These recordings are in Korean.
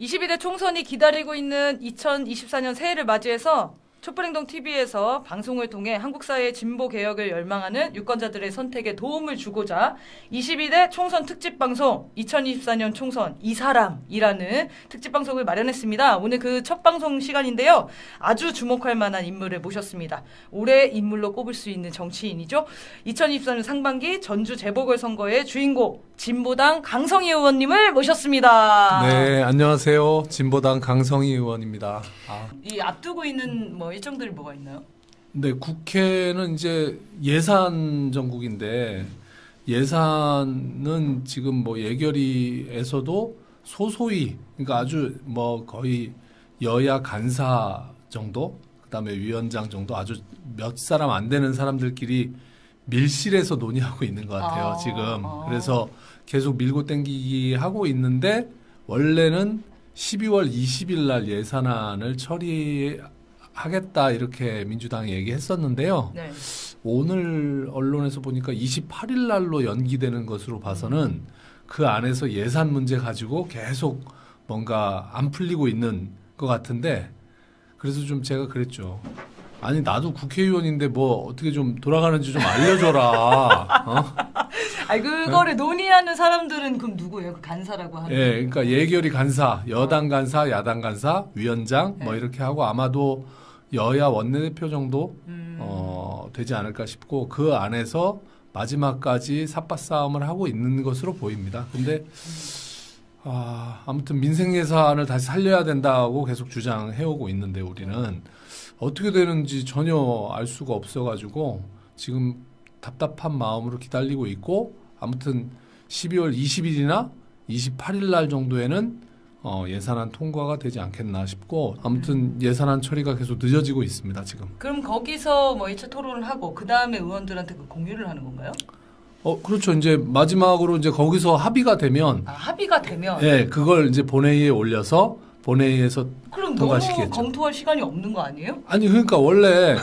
22대 총선이 기다리고 있는 2024년 새해를 맞이해서 촛불행동TV에서 방송을 통해 한국 사회의 진보 개혁을 열망하는 유권자들의 선택에 도움을 주고자 22대 총선 특집 방송 2024년 총선 이 사람이라는 특집 방송을 마련했습니다. 오늘 그 첫 방송 시간인데요. 아주 주목할 만한 인물을 모셨습니다. 올해 인물로 꼽을 수 있는 정치인이죠. 2024년 상반기 전주 재보궐선거의 주인공 진보당 강성희 의원님을 모셨습니다. 네, 안녕하세요. 진보당 강성희 의원입니다. 이 앞두고 있는 일정들이 뭐가 있나요? 네, 국회는 이제 예산 정국인데 예산은 지금 예결위에서도 소소히, 그러니까 아주 거의 여야 간사 정도, 그다음에 위원장 정도 아주 몇 사람 안 되는 사람들끼리 밀실에서 논의하고 있는 것 같아요, 지금. 그래서 계속 밀고 당기기 하고 있는데 원래는 12월 20일 날 예산안을 처리하겠다 이렇게 민주당이 얘기했었는데요. 네. 오늘 언론에서 보니까 28일 날로 연기되는 것으로 봐서는 그 안에서 예산 문제 가지고 계속 뭔가 안 풀리고 있는 것 같은데, 그래서 좀 제가 그랬죠. 아니 나도 국회의원인데 어떻게 좀 돌아가는지 좀 알려줘라. 아니 그거를 논의하는 사람들은 그럼 누구예요? 그 간사라고 하는? 예, 그러니까 예결위 간사, 여당 간사, 야당 간사, 위원장 이렇게 하고 아마도 여야 원내대표 정도 되지 않을까 싶고, 그 안에서 마지막까지 삿바 싸움을 하고 있는 것으로 보입니다. 근데 아무튼 민생 예산을 다시 살려야 된다고 계속 주장해오고 있는데 우리는 어떻게 되는지 전혀 알 수가 없어가지고 지금 답답한 마음으로 기다리고 있고, 아무튼 12월 20일이나 28일 날 정도에는 예산안 통과가 되지 않겠나 싶고, 아무튼 예산안 처리가 계속 늦어지고 있습니다, 지금. 그럼 거기서 1차 토론을 하고 그 다음에 의원들한테 그 공유를 하는 건가요? 그렇죠. 이제 마지막으로 이제 거기서 합의가 되면, 합의가 되면, 네, 그걸 이제 본회의에 올려서 본회의에서 그럼 통과시키겠죠. 너무 검토할 시간이 없는 거 아니에요? 아니 그러니까 원래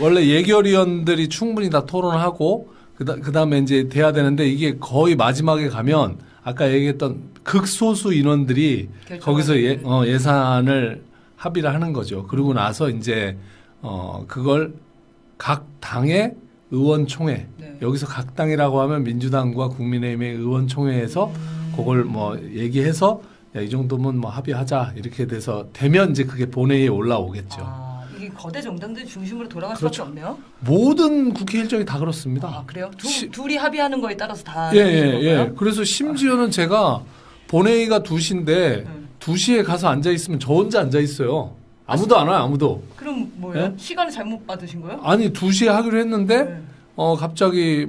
원래 예결위원들이 충분히 다 토론하고 그다음에 이제 돼야 되는데, 이게 거의 마지막에 가면 아까 얘기했던 극소수 인원들이 거기서 예산을 합의를 하는 거죠. 그러고 나서 이제 그걸 각 당의 의원총회, 여기서 각 당이라고 하면 민주당과 국민의힘의 의원총회에서 그걸 얘기해서 이 정도면 합의하자 이렇게 돼서 되면 이제 그게 본회의에 올라오겠죠. 이게 거대 정당들 중심으로 돌아갈 그렇죠. 수밖에 없네요. 모든 국회 일정이 다 그렇습니다. 그래요? 둘이 합의하는 거에 따라서 다. 예. 그래서 심지어는 제가 본회의가 2시인데 2시에 가서 앉아 있으면 저 혼자 앉아 있어요. 아무도 안 와요, 아무도. 그럼 뭐예요? 예? 시간을 잘못 받으신 거예요? 아니 2시에 하기로 했는데 갑자기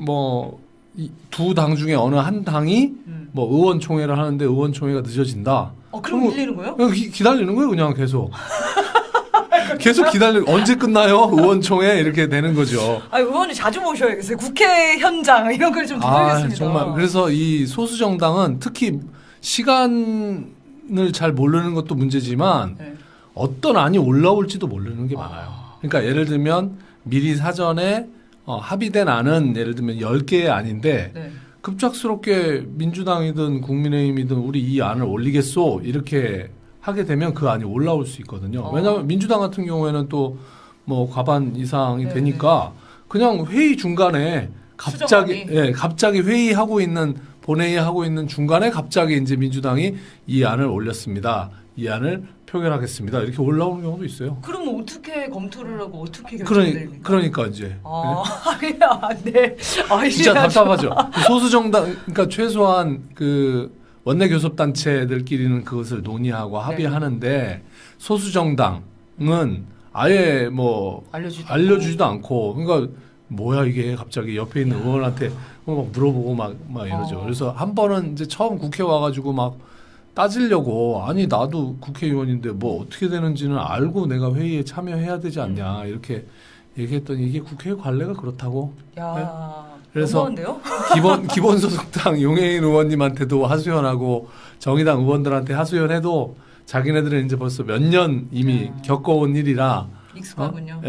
두 당 중에 어느 한 당이 의원총회를 하는데 의원총회가 늦어진다. 그럼 밀리는 거예요? 기다리는 거예요, 그냥 계속. 계속 기다리고 언제 끝나요? 의원총회 이렇게 되는 거죠. 의원이 자주 모셔야겠어요. 국회 현장 이런 걸 좀 들어야겠습니다. 정말 그래서 이 소수 정당은 특히 시간을 잘 모르는 것도 문제지만 어떤 안이 올라올지도 모르는 게 많아요. 그러니까 예를 들면 미리 사전에 합의된 안은 예를 들면 10개의 안인데 급작스럽게 민주당이든 국민의힘이든 우리 이 안을 올리겠소 이렇게 하게 되면 그 안이 올라올 수 있거든요. 왜냐하면 민주당 같은 경우에는 또 과반 이상이 되니까 그냥 회의 중간에 갑자기 회의하고 있는 본회의하고 있는 중간에 갑자기 이제 민주당이 이 안을 올렸습니다. 이 안을 표결하겠습니다. 이렇게 올라오는 경우도 있어요. 그러면 어떻게 검토를 하고 어떻게 결정됩니까? 그러니까 이제. 네. 진짜 답답하죠. 소수 정당, 그러니까 최소한 그 원내 교섭단체들끼리는 그것을 논의하고 합의하는데 소수 정당은 아예 알려주지도 않고, 그러니까 뭐야 이게 갑자기 옆에 있는 의원한테 막 물어보고 막 이러죠. 그래서 한 번은 이제 처음 국회 와가지고 막 따지려고, 아니 나도 국회의원인데 어떻게 되는지는 알고 내가 회의에 참여해야 되지 않냐 이렇게 얘기했더니 이게 국회 관례가 그렇다고. 그래서 너무한데요? 기본소속당 용해인 의원님한테도 하소연하고 정의당 의원들한테 하소연해도 자기네들은 이제 벌써 몇 년 이미 겪어온 일이라 익숙하군요.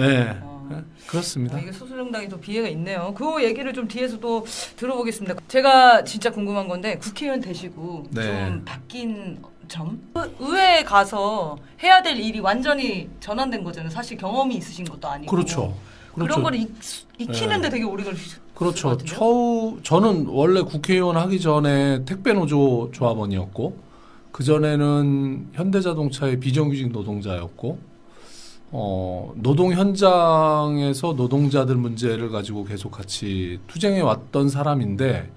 네, 그렇습니다. 이게 소수정당이 또 비애가 있네요. 그 얘기를 좀 뒤에서 또 들어보겠습니다. 제가 진짜 궁금한 건데 국회의원 되시고 네. 좀 바뀐 점? 의회에 가서 해야 될 일이 완전히 전환된 거잖아요. 사실 경험이 있으신 것도 아니고. 그렇죠. 그런 걸 익히는데 되게 오래 걸리실 그렇죠. 것 같은데요? 저는 원래 국회의원 하기 전에 택배노조 조합원이었고, 그전에는 현대자동차의 비정규직 노동자였고, 노동 현장에서 노동자들 문제를 가지고 계속 같이 투쟁해 왔던 사람인데,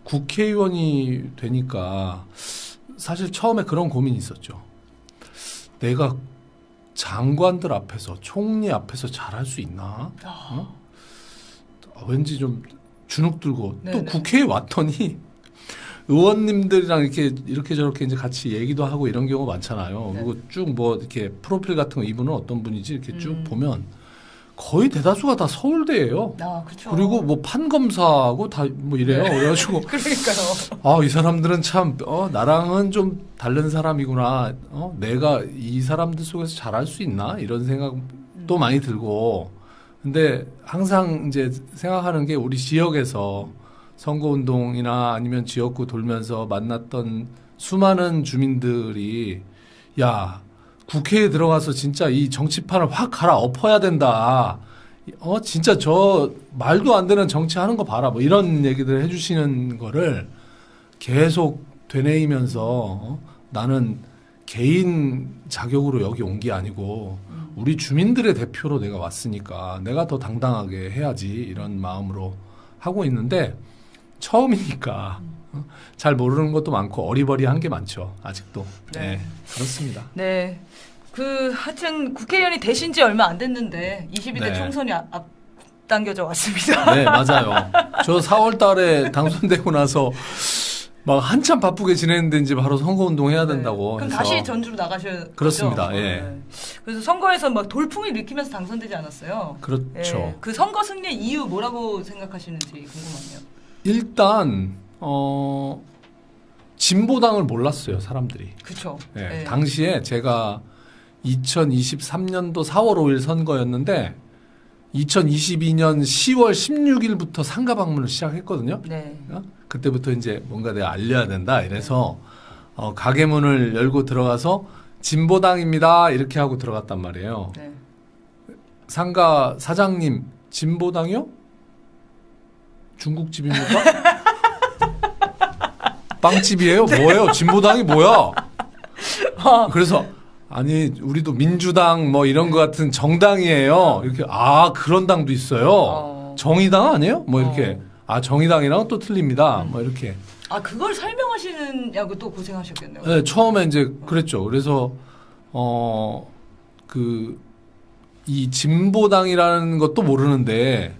국회의원이 되니까 사실 처음에 그런 고민이 있었죠. 내가 장관들 앞에서, 총리 앞에서 잘할 수 있나? 왠지 좀 주눅 들고 네네. 또 국회에 왔더니 의원님들이랑 이렇게 저렇게 이제 같이 얘기도 하고 이런 경우가 많잖아요. 네. 그리고 쭉 뭐 이렇게 프로필 같은 거 이분은 어떤 분이지 이렇게 쭉 보면 거의 대다수가 다 서울대예요. 그렇죠. 그리고 뭐 판검사하고 다 뭐 이래요. 그래가지고 그러니까요. 이 사람들은 참 나랑은 좀 다른 사람이구나. 내가 이 사람들 속에서 잘할 수 있나 이런 생각도 많이 들고. 근데 항상 이제 생각하는 게 우리 지역에서 선거운동이나 아니면 지역구 돌면서 만났던 수많은 주민들이 야, 국회에 들어가서 진짜 이 정치판을 확 갈아엎어야 된다. 진짜 저 말도 안 되는 정치하는 거 봐라. 뭐 이런 얘기들 해주시는 거를 계속 되뇌이면서 나는 개인 자격으로 여기 온 게 아니고 우리 주민들의 대표로 내가 왔으니까 내가 더 당당하게 해야지 이런 마음으로 하고 있는데 처음이니까 잘 모르는 것도 많고 어리버리한 게 많죠. 아직도. 네, 그렇습니다. 네. 하여튼 국회의원이 되신 지 얼마 안 됐는데 22대 네. 총선이 앞당겨져 왔습니다. 네, 맞아요. 저 4월 달에 당선되고 나서 막 한참 바쁘게 지냈는데 이제 바로 선거운동 해야 된다고 그럼 해서. 다시 전주로 나가셔야 그렇습니다. 거죠? 예. 네. 그래서 선거에서 막 돌풍을 일으키면서 당선되지 않았어요. 그렇죠. 예. 그 선거 승리의 이유 뭐라고 생각하시는지 궁금하네요. 일단 진보당을 몰랐어요, 사람들이. 그렇죠. 예. 예. 당시에 제가 2023년도 4월 5일 선거였는데 2022년 10월 16일부터 상가 방문을 시작했거든요. 네. 그때부터 이제 뭔가 내가 알려야 된다 이래서 가게 문을 열고 들어가서 진보당입니다 이렇게 하고 들어갔단 말이에요. 네. 상가 사장님 진보당이요? 중국집입니까? 빵집이에요? 뭐예요? 진보당이 뭐야? 그래서 아니 우리도 민주당 뭐 이런 거 같은 정당이에요. 이렇게 그런 당도 있어요. 정의당 아니에요? 뭐 이렇게 정의당이랑 또 틀립니다. 뭐 이렇게. 그걸 설명하시느냐고 또 고생하셨겠네요. 네, 처음에 이제 그랬죠. 그래서 이 진보당이라는 것도 모르는데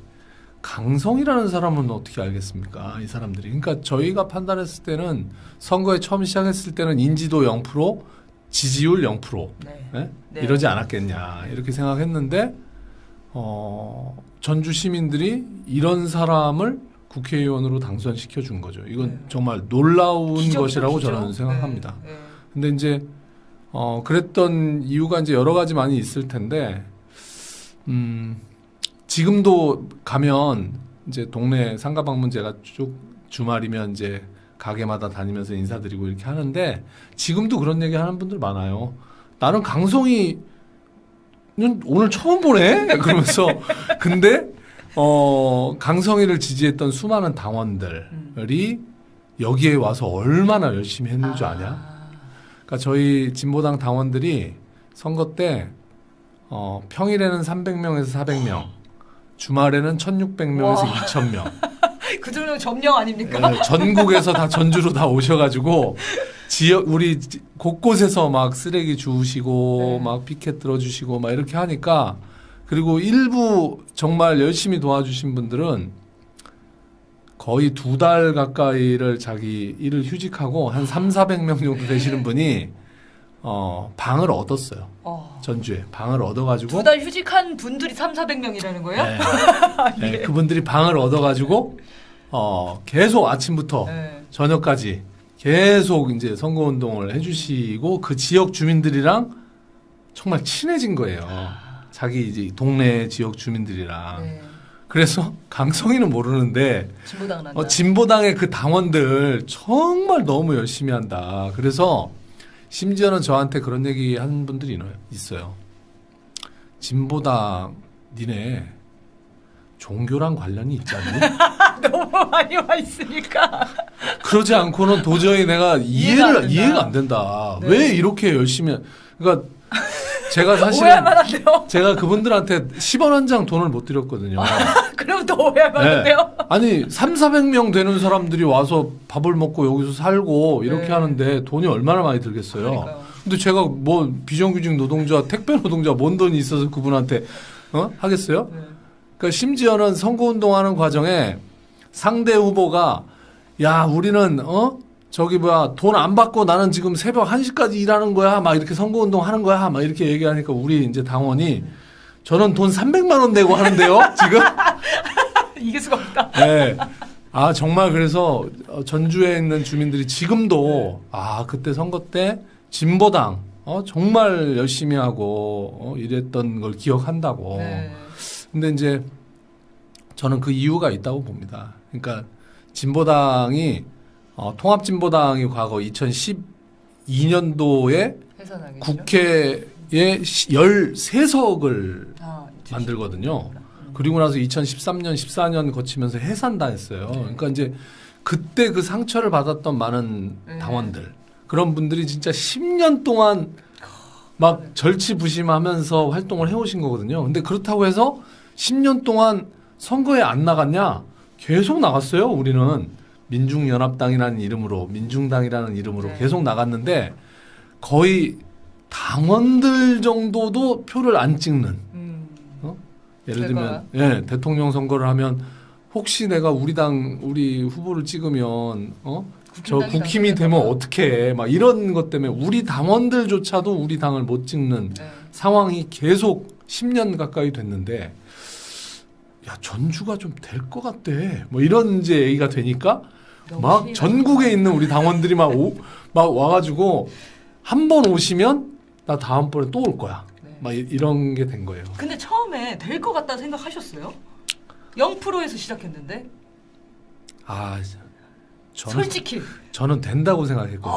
강성이라는 사람은 어떻게 알겠습니까? 이 사람들이. 그러니까 저희가 판단했을 때는 선거에 처음 시작했을 때는 인지도 0%, 지지율 0%. 네. 네? 네. 이러지 않았겠냐 이렇게 생각했는데 전주 시민들이 이런 사람을 국회의원으로 당선시켜 준 거죠. 이건 네. 정말 놀라운 기적이죠, 것이라고 기적. 저는 생각합니다. 네. 네. 근데 이제 그랬던 이유가 이제 여러 가지 많이 있을 텐데 지금도 가면 이제 동네 상가 방문 제가 쭉 주말이면 이제 가게마다 다니면서 인사드리고 이렇게 하는데 지금도 그런 얘기 하는 분들 많아요. 나는 강성이는 오늘 처음 보네? 그러면서 근데 강성이를 지지했던 수많은 당원들이 여기에 와서 얼마나 열심히 했는 줄 아냐? 그러니까 저희 진보당 당원들이 선거 때 평일에는 300명에서 400명, 주말에는 1,600명에서 2,000명. 그 정도 점령 아닙니까? 네, 전국에서 다 전주로 다 오셔가지고 우리 곳곳에서 막 쓰레기 주우시고 네. 막 피켓 들어주시고 막 이렇게 하니까 그리고 일부 정말 열심히 도와주신 분들은 거의 2달 가까이를 자기 일을 휴직하고 한 300~400명 정도 되시는 분이 방을 얻었어요. 전주에 방을 얻어가지고 2달 휴직한 분들이 300~400명이라는 거예요? 네. 네, 그분들이 방을 얻어가지고 계속 아침부터 네. 저녁까지 계속 이제 선거운동을 해주시고 그 지역 주민들이랑 정말 친해진 거예요. 자기 이제 동네 지역 주민들이랑. 네. 그래서 강성희는 모르는데 진보당은 한다. 진보당의 그 당원들 정말 너무 열심히 한다. 그래서 심지어는 저한테 그런 얘기 하는 분들이 있어요. 진보당 니네 종교랑 관련이 있지 않니? 너무 많이 와 있으니까. 그러지 않고는 도저히 내가 이해가 안 된다. 네. 왜 이렇게 열심히 그러니까 제가 사실은 오해할 만한데요. 제가 그분들한테 10원 한 장 돈을 못 드렸거든요. 그럼 더 오해할 만한데요. 아니 3,400명 되는 사람들이 와서 밥을 먹고 여기서 살고 이렇게 네. 하는데 돈이 얼마나 많이 들겠어요. 그러니까요. 근데 제가 뭐 비정규직 노동자, 택배 노동자 뭔 돈이 있어서 그분한테 하겠어요? 네. 그러니까 심지어는 선거운동하는 과정에 상대 후보가 야 우리는 저기 뭐야 돈 안 받고 나는 지금 새벽 1시까지 일하는 거야 막 이렇게 선거운동 하는 거야 막 이렇게 얘기하니까 우리 이제 당원이 저는 돈 300만 원 내고 하는데요 지금. 이길 수가 없다. 네. 아 정말 그래서 전주에 있는 주민들이 지금도 아 그때 선거 때 진보당 정말 열심히 하고 이랬던 걸 기억한다고. 네. 근데 이제 저는 그 이유가 있다고 봅니다. 그러니까 진보당이 통합진보당이 과거 2012년도에 해산하겠죠. 국회에 13석을 아, 만들거든요. 그리고 나서 2013년, 14년 거치면서 해산당했어요. 그러니까 이제 그때 그 상처를 받았던 많은 당원들, 그런 분들이 진짜 10년 동안 막 절치부심하면서 활동을 해오신 거거든요. 근데 그렇다고 해서 10년 동안 선거에 안 나갔냐? 계속 나갔어요. 우리는 민중연합당이라는 이름으로, 민중당이라는 이름으로 네. 계속 나갔는데 거의 당원들 정도도 표를 안 찍는. 예를 들면 대통령 선거를 하면 혹시 내가 우리 후보를 찍으면 저 국힘이 되면 어떻게 해? 막 이런 것 때문에 우리 당원들조차도 우리 당을 못 찍는 상황이 계속 10년 가까이 됐는데 야 전주가 좀 될 것 같대. 뭐 이런 이제 얘기가 되니까 막 전국에 있는 우리 당원들이 막 와가지고 한 번 오시면 나 다음번에 또 올 거야. 막 이런 게 된 거예요. 근데 처음에 될 것 같다 생각하셨어요? 0%에서 시작했는데. 아, 솔직히 저는 된다고 생각했거든요.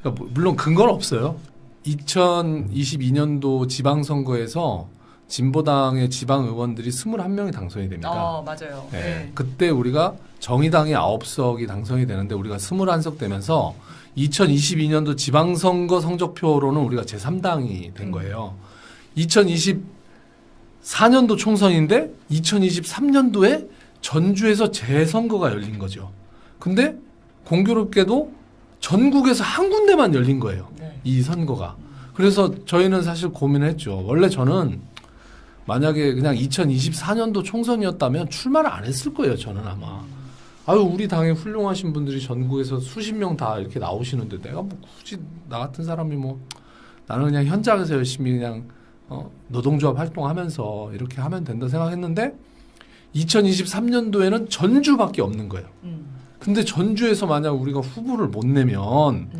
그러니까 물론 근거는 없어요. 2022년도 지방선거에서 진보당의 지방 의원들이 21명이 당선이 됩니다. 맞아요. 네. 네. 그때 우리가 정의당이 9석이 당선이 되는데 우리가 21석 되면서 2022년도 지방선거 성적표로는 우리가 제3당이 된 거예요. 2024년도 총선인데 2023년도에 전주에서 재선거가 열린 거죠. 근데 공교롭게도 전국에서 한 군데만 열린 거예요. 이 선거가. 그래서 저희는 사실 고민을 했죠. 원래 저는 만약에 그냥 2024년도 총선이었다면 출마를 안 했을 거예요. 저는 아마. 아유 우리 당에 훌륭하신 분들이 전국에서 수십 명 다 이렇게 나오시는데 내가 뭐 굳이 나 같은 사람이 뭐 나는 그냥 현장에서 열심히 그냥 노동조합 활동하면서 이렇게 하면 된다 생각했는데 2023년도에는 전주밖에 없는 거예요. 근데 전주에서 만약 우리가 후보를 못 내면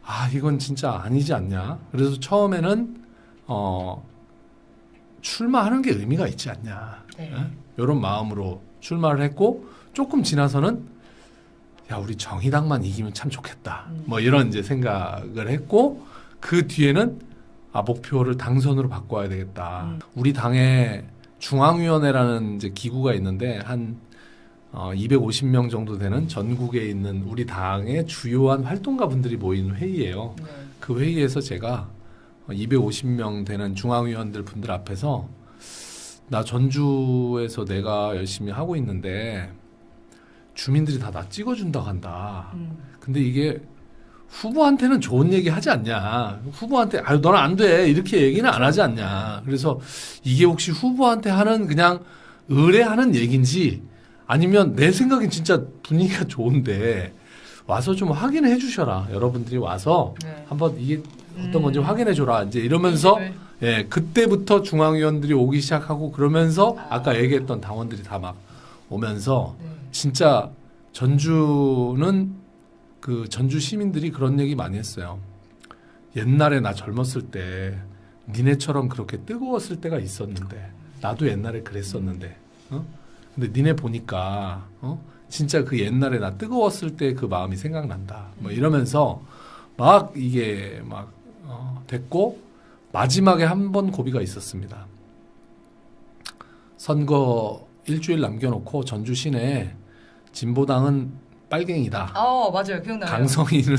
아 이건 진짜 아니지 않냐. 그래서 처음에는 출마하는 게 의미가 있지 않냐. 이런 마음으로 출마를 했고 조금 지나서는 야 우리 정의당만 이기면 참 좋겠다. 뭐 이런 이제 생각을 했고 그 뒤에는 목표를 당선으로 바꿔야 되겠다. 우리 당에 중앙위원회라는 이제 기구가 있는데 한 250명 정도 되는 전국에 있는 우리 당의 주요한 활동가 분들이 모이는 회의예요. 그 회의에서 제가 250명 되는 중앙위원들 분들 앞에서 나 전주에서 내가 열심히 하고 있는데 주민들이 다 나 찍어준다고 한다. 근데 이게 후보한테는 좋은 얘기 하지 않냐. 후보한테 아유 너는 안 돼. 이렇게 얘기는 안 하지 않냐. 그래서 이게 혹시 후보한테 하는 그냥 의뢰하는 얘기인지 아니면 내 생각엔 진짜 분위기가 좋은데 와서 좀 확인해 주셔라. 여러분들이 와서 한번 이게 어떤 건지 확인해 줘라. 이제 이러면서 그때부터 중앙위원들이 오기 시작하고 그러면서 아까 얘기했던 당원들이 다 막 오면서 진짜 전주는 그 전주 시민들이 그런 얘기 많이 했어요. 옛날에 나 젊었을 때 니네처럼 그렇게 뜨거웠을 때가 있었는데 나도 옛날에 그랬었는데 근데 니네 보니까 진짜 그 옛날에 나 뜨거웠을 때 그 마음이 생각난다 뭐 이러면서 막 이게 막 됐고 마지막에 한 번 고비가 있었습니다. 선거 일주일 남겨놓고 전주 시내에 진보당은 빨갱이다. 맞아요. 기억나요. 강성희는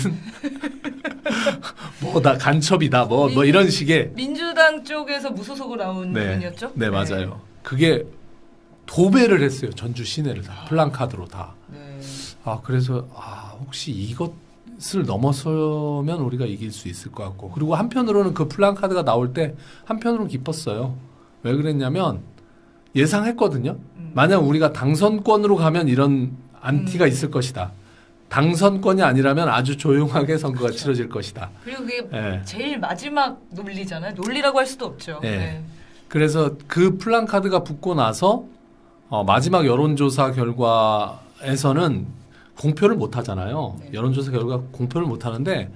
뭐다 간첩이다. 뭐 이런 식의 민주당 쪽에서 무소속으로 나온 분이었죠? 네, 맞아요. 그게 도배를 했어요. 전주 시내를 다 플랜카드로 다. 네. 그래서 혹시 이것을 넘어서면 우리가 이길 수 있을 것 같고 그리고 한편으로는 그 플랜카드가 나올 때 한편으로는 기뻤어요. 왜 그랬냐면 예상했거든요. 만약 우리가 당선권으로 가면 이런 안티가 있을 것이다. 당선권이 아니라면 아주 조용하게 선거가 치러질 것이다. 그리고 그게 제일 마지막 논리잖아요. 논리라고 할 수도 없죠. 그래서 그 플랜카드가 붙고 나서 마지막 여론조사 결과에서는 공표를 못 하잖아요. 여론조사 결과 공표를 못 하는데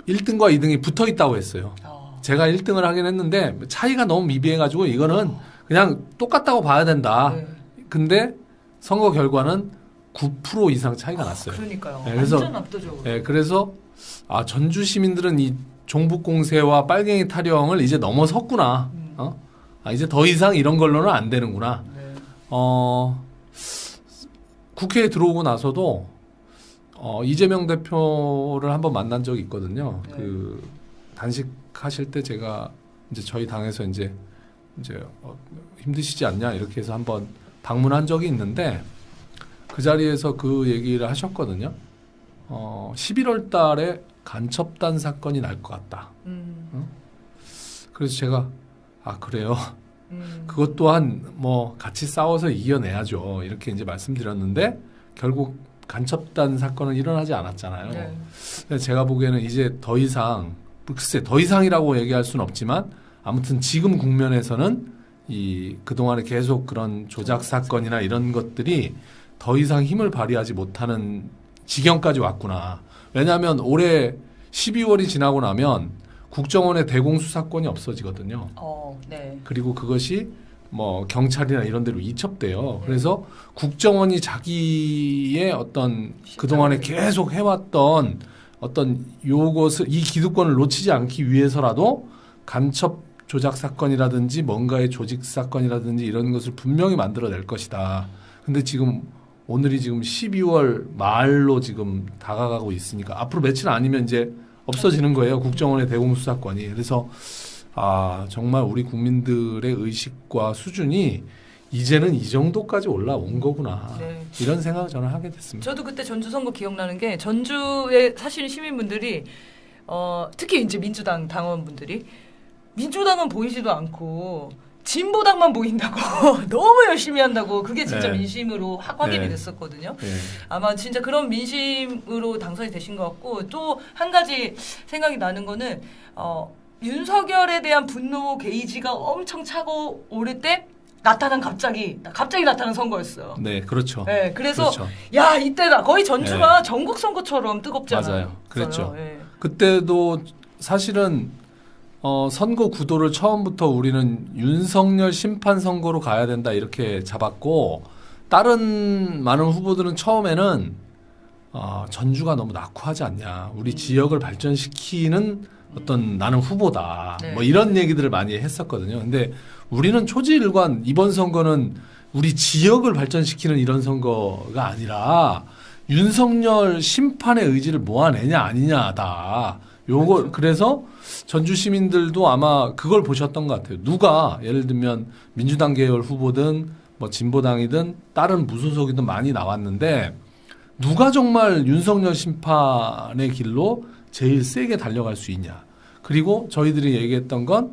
1등과 2등이 붙어 있다고 했어요. 제가 1등을 하긴 했는데 차이가 너무 미비해가지고 이거는 그냥 똑같다고 봐야 된다. 근데 선거 결과는 9% 이상 차이가 났어요. 그러니까요. 그래서, 완전 압도적으로. 그래서 전주 시민들은 이 종북 공세와 빨갱이 타령을 이제 넘어섰구나. 이제 더 이상 이런 걸로는 안 되는구나. 국회에 들어오고 나서도 이재명 대표를 한번 만난 적이 있거든요. 그 단식하실 때 제가 이제 저희 당에서 이제 힘드시지 않냐 이렇게 해서 한번 방문한 적이 있는데 그 자리에서 그 얘기를 하셨거든요. 11월 달에 간첩단 사건이 날 것 같다. 그래서 제가 그래요. 그것 또한 뭐 같이 싸워서 이겨내야죠. 이렇게 이제 말씀드렸는데 결국 간첩단 사건은 일어나지 않았잖아요. 그래서 제가 보기에는 이제 더 이상 글쎄 더 이상이라고 얘기할 수는 없지만 아무튼 지금 국면에서는 이 그동안에 계속 그런 조작 사건이나 이런 것들이 더 이상 힘을 발휘하지 못하는 지경까지 왔구나. 왜냐하면 올해 12월이 지나고 나면 국정원의 대공수사권이 없어지거든요. 그리고 그것이 뭐 경찰이나 이런 데로 이첩돼요. 그래서 국정원이 자기의 어떤 그동안에 계속 해왔던 어떤 요것을 이 기득권을 놓치지 않기 위해서라도 간첩 조작 사건이라든지 뭔가의 조직 사건이라든지 이런 것을 분명히 만들어낼 것이다. 근데 지금 오늘이 지금 12월 말로 지금 다가가고 있으니까 앞으로 며칠 아니면 이제 없어지는 거예요. 국정원의 대공수사권이. 그래서 정말 우리 국민들의 의식과 수준이 이제는 이 정도까지 올라온 거구나. 이런 생각을 저는 하게 됐습니다. 저도 그때 전주 선거 기억나는 게 전주에 사시는 시민분들이 특히 이제 민주당 당원분들이 민주당은 보이지도 않고 진보당만 보인다고 너무 열심히 한다고 그게 진짜 민심으로 확인이 됐었거든요. 아마 진짜 그런 민심으로 당선이 되신 것 같고 또 한 가지 생각이 나는 거는 윤석열에 대한 분노 게이지가 엄청 차고 오를 때 갑자기 나타난 선거였어요. 네, 그렇죠. 그래서 그렇죠. 야 이때다 거의 전주가 전국 선거처럼 뜨겁잖아요. 맞아요. 그랬죠. 그때도 사실은 선거 구도를 처음부터 우리는 윤석열 심판 선거로 가야 된다 이렇게 잡았고 다른 많은 후보들은 처음에는 전주가 너무 낙후하지 않냐. 우리 지역을 발전시키는 어떤 나는 후보다. 뭐 이런 얘기들을 많이 했었거든요. 근데 우리는 초지일관 이번 선거는 우리 지역을 발전시키는 이런 선거가 아니라 윤석열 심판의 의지를 모아내냐 아니냐다. 요거 그래서 전주 시민들도 아마 그걸 보셨던 것 같아요. 누가 예를 들면 민주당 계열 후보든 뭐 진보당이든 다른 무소속이든 많이 나왔는데 누가 정말 윤석열 심판의 길로 제일 세게 달려갈 수 있냐. 그리고 저희들이 얘기했던 건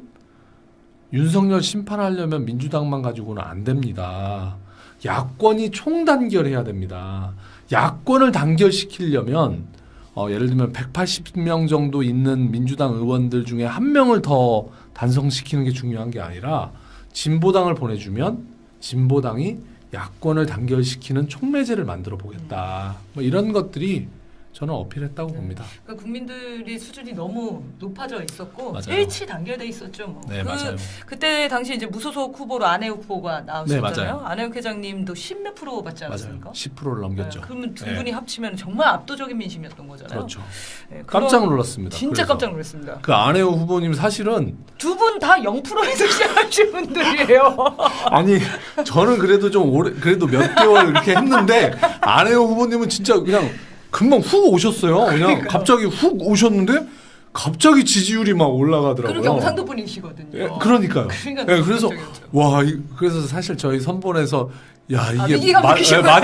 윤석열 심판하려면 민주당만 가지고는 안 됩니다. 야권이 총단결해야 됩니다. 야권을 단결시키려면 예를 들면 180명 정도 있는 민주당 의원들 중에 한 명을 더 단성시키는 게 중요한 게 아니라 진보당을 보내주면 진보당이 야권을 단결시키는 촉매제를 만들어 보겠다. 뭐 이런 것들이 저는 어필했다고 봅니다. 그러니까 국민들이 수준이 너무 높아져 있었고 맞아요. 일치 단결돼 있었죠. 뭐. 네, 맞아요. 그때 당시 이제 무소속 후보로 안혜욱 후보가 나왔었잖아요. 네, 맞아요. 안혜욱 회장님도 10몇 프로 받지 않았습니까? 맞아요. 10%를 넘겼죠. 네, 그러면 두 네. 분이 합치면 정말 압도적인 민심이었던 거잖아요. 그렇죠. 네, 깜짝 놀랐습니다. 진짜 그래서. 깜짝 놀랐습니다. 그 안혜우 후보님 사실은 두 분 다 0%에서 시작하신 분들이에요. 아니 저는 그래도 좀 오래 그래도 몇 개월 이렇게 했는데 안혜우 후보님은 진짜 그냥 금방 훅 오셨어요. 그냥 그러니까요. 갑자기 훅 오셨는데 갑자기 지지율이 막 올라가더라고요. 그리고 경상도 분이시거든요. 예, 그러니까요. 그러니까 예, 그래서 깜짝이었죠. 와 그래서 사실 저희 선본에서 야 이게 위기감 느끼시구나.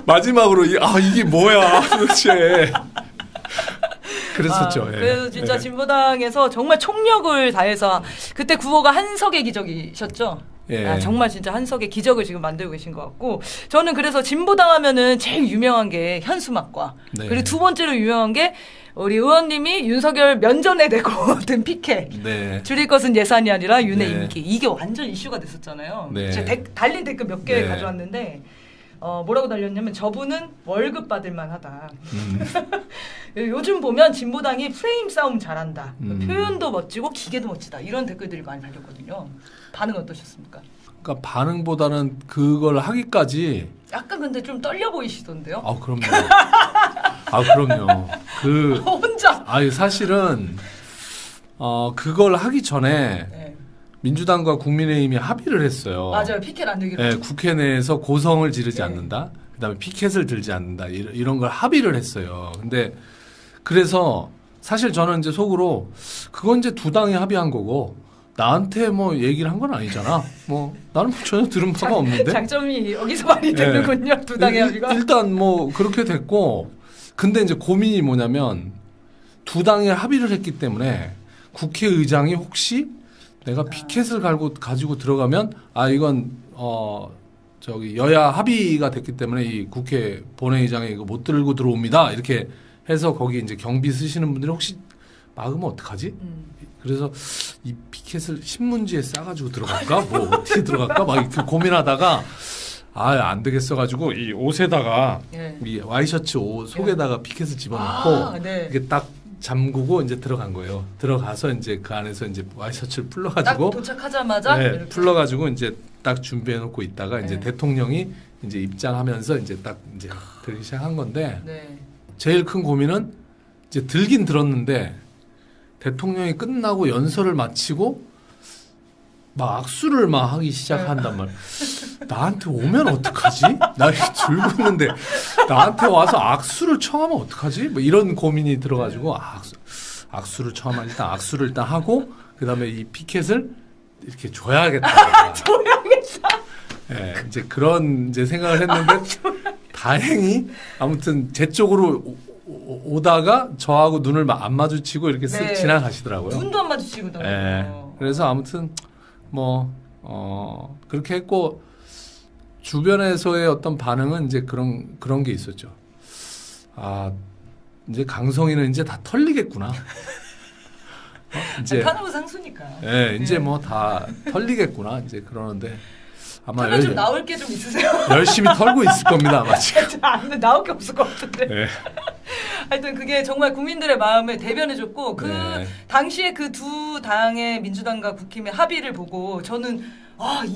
마지막으로 이게 뭐야 도대체 그랬었죠. 예. 그래서 진짜 예. 진보당에서 정말 총력을 다해서 그때 구호가 한석의 기적이셨죠. 예. 정말 진짜 한석의 기적을 지금 만들고 계신 것 같고 저는 그래서 진보당 하면은 제일 유명한 게 현수막과 네. 그리고 두 번째로 유명한 게 우리 의원님이 윤석열 면전에 대고 든 피켓 네. 줄일 것은 예산이 아니라 윤의 네. 임기 이게 완전 이슈가 됐었잖아요. 네. 제가 달린 댓글 몇 개 네. 가져왔는데 뭐라고 달렸냐면 저분은 월급 받을 만하다. 요즘 보면 진보당이 프레임 싸움 잘한다. 표현도 멋지고 기계도 멋지다. 이런 댓글들이 많이 달렸거든요. 반응 어떠셨습니까? 그러니까 반응보다는 그걸 하기까지 약간 근데 좀 떨려 보이시던데요? 그럼요. 그럼요. 혼자. 사실은 그걸 하기 전에 네. 민주당과 국민의힘이 합의를 했어요. 맞아요. 피켓 안 들기로. 네, 국회 내에서 고성을 지르지 네. 않는다. 그다음에 피켓을 들지 않는다. 이런 걸 합의를 했어요. 근데 그래서 사실 저는 이제 속으로 그건 이제 두 당이 합의한 거고 나한테 뭐 얘기를 한 건 아니잖아. 뭐 나는 전혀 들은 바가 없는데. 장점이 여기서 말이 되는군요. 두 당의 합의가. 일단 뭐 그렇게 됐고 근데 이제 고민이 뭐냐면 두 당이 합의를 했기 때문에 국회의장이 혹시 내가 피켓을 가지고 들어가면 이건 저기 여야 합의가 됐기 때문에 이 국회 본회의장에 이거 못 들고 들어옵니다. 이렇게 해서 거기 이제 경비 쓰시는 분들이 혹시 막으면 어떡하지? 그래서 이 피켓을 신문지에 싸가지고 들어갈까? 뭐 어떻게 들어갈까? 막 이렇게 고민하다가 안 되겠어 가지고 이 옷에다가 이 와이셔츠 옷 속에다가 피켓을 집어넣고 네. 이게 딱 잠그고 이제 들어간 거예요. 들어가서 이제 그 안에서 이제 와이셔츠를 풀러가지고 딱 도착하자마자 네, 풀러가지고 이제 딱 준비해놓고 있다가 이제 대통령이 이제 입장하면서 이제 딱 이제 들기 시작한 건데 네. 제일 큰 고민은 이제 들긴 들었는데 대통령이 끝나고 연설을 마치고 막 악수를 막 하기 시작한단 말이야. 나한테 오면 어떡하지? 나 이렇게 들고 있는데 나한테 와서 악수를 청하면 어떡하지? 뭐 이런 고민이 들어가지고 악수를 청하면 일단 악수를 일단 하고 그다음에 이 피켓을 이렇게 줘야겠다. 줘야겠다. 네, 이제 그런 이제 생각을 했는데 다행히 아무튼 제 쪽으로 오다가 저하고 눈을 안 마주치고 이렇게 쓱 지나가시더라고요. 눈도 안 마주치고 네. 그래서 아무튼 뭐 그렇게 했고 주변에서의 어떤 반응은 이제 그런 게 있었죠. 이제 강성이는 이제 다 털리겠구나. 이제 탄핵 상수니까. 네, 이제 뭐 다 털리겠구나. 이제 그러는데 아마 좀 나올 게 좀 있으세요? 열심히 털고 있을 겁니다. 아마 지금. 근데 나올 게 없을 것 같은데. 네. 하여튼 그게 정말 국민들의 마음을 대변해줬고 당시에 그 두 당의 민주당과 국힘의 합의를 보고 저는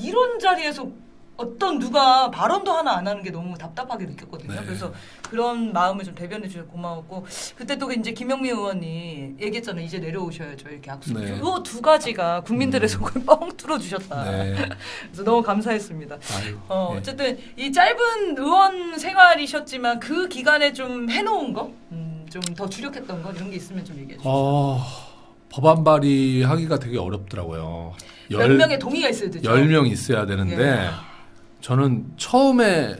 이런 자리에서 어떤 누가 발언도 하나 안 하는 게 너무 답답하게 느꼈거든요. 네. 그래서 그런 마음을 좀 대변해 주셔서 고마웠고 그때 또 이제 김영미 의원이 얘기했잖아요. 이제 내려오셔야죠. 이렇게 악수. 네. 이 두 가지가 국민들의 속을 뻥 뚫어주셨다. 네. 그래서 너무 감사했습니다. 아유, 어쨌든 이 짧은 의원 생활이셨지만 그 기간에 좀 해놓은 거, 좀 더 주력했던 거 이런 게 있으면 좀 얘기해 주세요. 법안 발의하기가 되게 어렵더라고요. 몇 명의 동의가 있어야 되죠. 10명 있어야 되는데 저는 처음에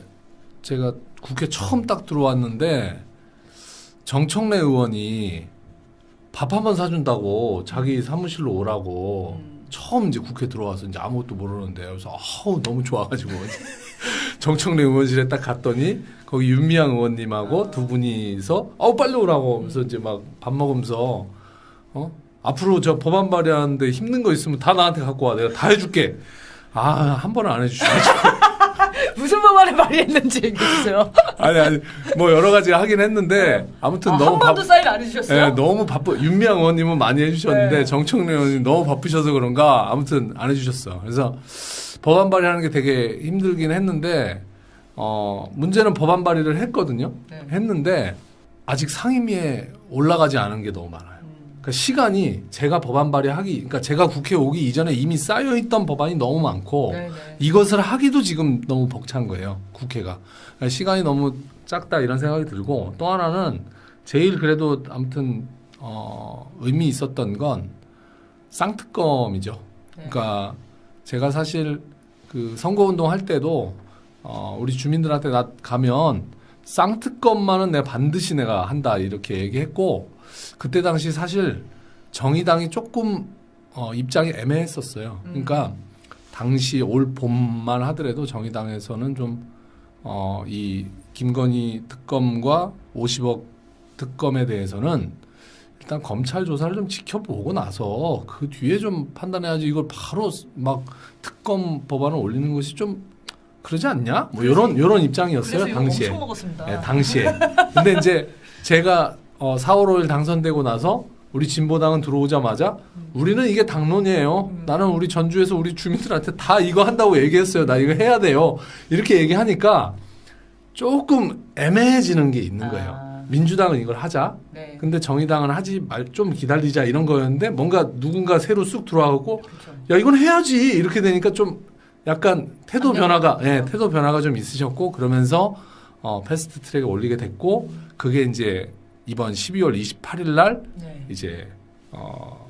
제가 국회 처음 딱 들어왔는데 정청래 의원이 밥 한 번 사준다고 자기 사무실로 오라고 처음 이제 국회 들어와서 이제 아무것도 모르는데 그래서 너무 좋아가지고 정청래 의원실에 딱 갔더니 거기 윤미향 의원님하고 두 분이서 빨리 오라고 하면서 이제 막 밥 먹으면서 앞으로 저 법안 발의하는데 힘든 거 있으면 다 나한테 갖고 와. 내가 다 해줄게. 한 번은 안 해주셔가지고. 무슨 법안을 발의했는지 얘기해주세요. 아니 뭐 여러 가지 하긴 했는데 아무튼 너무 한 번도 사인 안 해주셨어요? 네, 너무 바쁘. 윤미향 의원님은 많이 해주셨는데 네. 정청래 의원님 너무 바쁘셔서 그런가 아무튼 안 해주셨어. 그래서 법안 발의하는 게 되게 힘들긴 했는데 문제는 법안 발의를 했거든요. 네. 했는데 아직 상임위에 올라가지 않은 게 너무 많아요. 그러니까 시간이 제가 법안 발의하기, 그러니까 제가 국회에 오기 이전에 이미 쌓여있던 법안이 너무 많고 네네. 이것을 하기도 지금 너무 벅찬 거예요. 국회가. 그러니까 시간이 너무 작다 이런 생각이 들고 또 하나는 제일 그래도 아무튼 의미 있었던 건 쌍특검이죠. 네. 그러니까 제가 사실 그 선거운동 할 때도 우리 주민들한테 나 가면 쌍특검만은 내가 반드시 내가 한다 이렇게 얘기했고 그때 당시 사실 정의당이 조금 입장이 애매했었어요. 그러니까 당시 올 봄만 하더라도 정의당에서는 좀 이 김건희 특검과 50억 특검에 대해서는 일단 검찰 조사를 좀 지켜보고 나서 그 뒤에 좀 판단해야지 이걸 바로 막 특검 법안을 올리는 것이 좀 그러지 않냐? 뭐 요런 입장이었어요, 그래서 당시에. 엄청 먹었습니다. 네, 당시에. 근데 이제 제가 4월 5일 당선되고 나서 우리 진보당은 들어오자마자 우리는 이게 당론이에요. 나는 우리 전주에서 우리 주민들한테 다 이거 한다고 얘기했어요. 나 이거 해야 돼요. 이렇게 얘기하니까 조금 애매해지는 게 있는 거예요. 민주당은 이걸 하자. 네. 근데 정의당은 하지 말 좀 기다리자 이런 거였는데 뭔가 누군가 새로 쑥 들어와갖고 그렇죠. 야 이건 해야지 이렇게 되니까 좀 약간 태도 변화가 그렇죠. 태도 변화가 좀 있으셨고 그러면서 패스트 트랙에 올리게 됐고 그게 이제 이번 12월 28일 날 네. 이제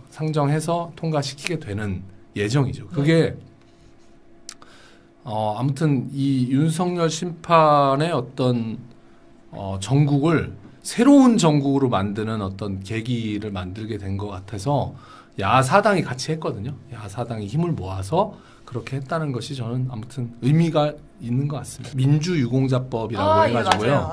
상정해서 통과시키게 되는 예정이죠. 그게 아무튼 이 윤석열 심판의 어떤 정국을 새로운 정국으로 만드는 어떤 계기를 만들게 된 것 같아서 야사당이 같이 했거든요. 야사당이 힘을 모아서 그렇게 했다는 것이 저는 아무튼 의미가 있는 것 같습니다. 민주유공자법이라고 해가지고요.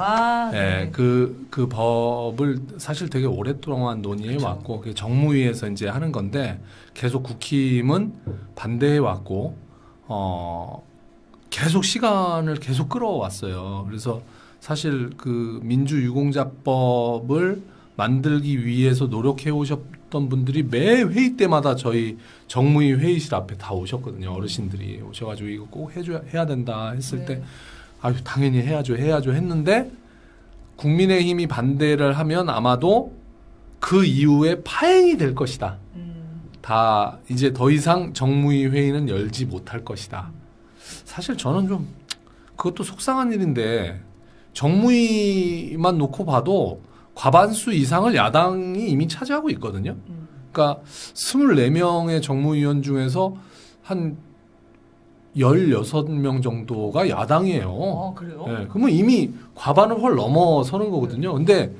네. 그 법을 사실 되게 오랫동안 논의해 그렇죠. 왔고 그게 정무위에서 이제 하는 건데 계속 국힘은 반대해 왔고 계속 시간을 계속 끌어왔어요. 그래서 사실 그 민주유공자법을 만들기 위해서 노력해 오셨던 분들이 매 회의 때마다 저희 정무위 회의실 앞에 다 오셨거든요. 어르신들이 오셔가지고 이거 꼭 해야 된다 했을 때 아유 당연히 해야죠 했는데 국민의힘이 반대를 하면 아마도 그 이후에 파행이 될 것이다. 다 이제 더 이상 정무위 회의는 열지 못할 것이다. 사실 저는 좀 그것도 속상한 일인데 정무위만 놓고 봐도 과반수 이상을 야당이 이미 차지하고 있거든요. 그러니까 24명의 정무위원 중에서 한 16명 정도가 야당이에요. 그래요? 네, 그러면 이미 과반을 훨 넘어서는 거거든요. 근데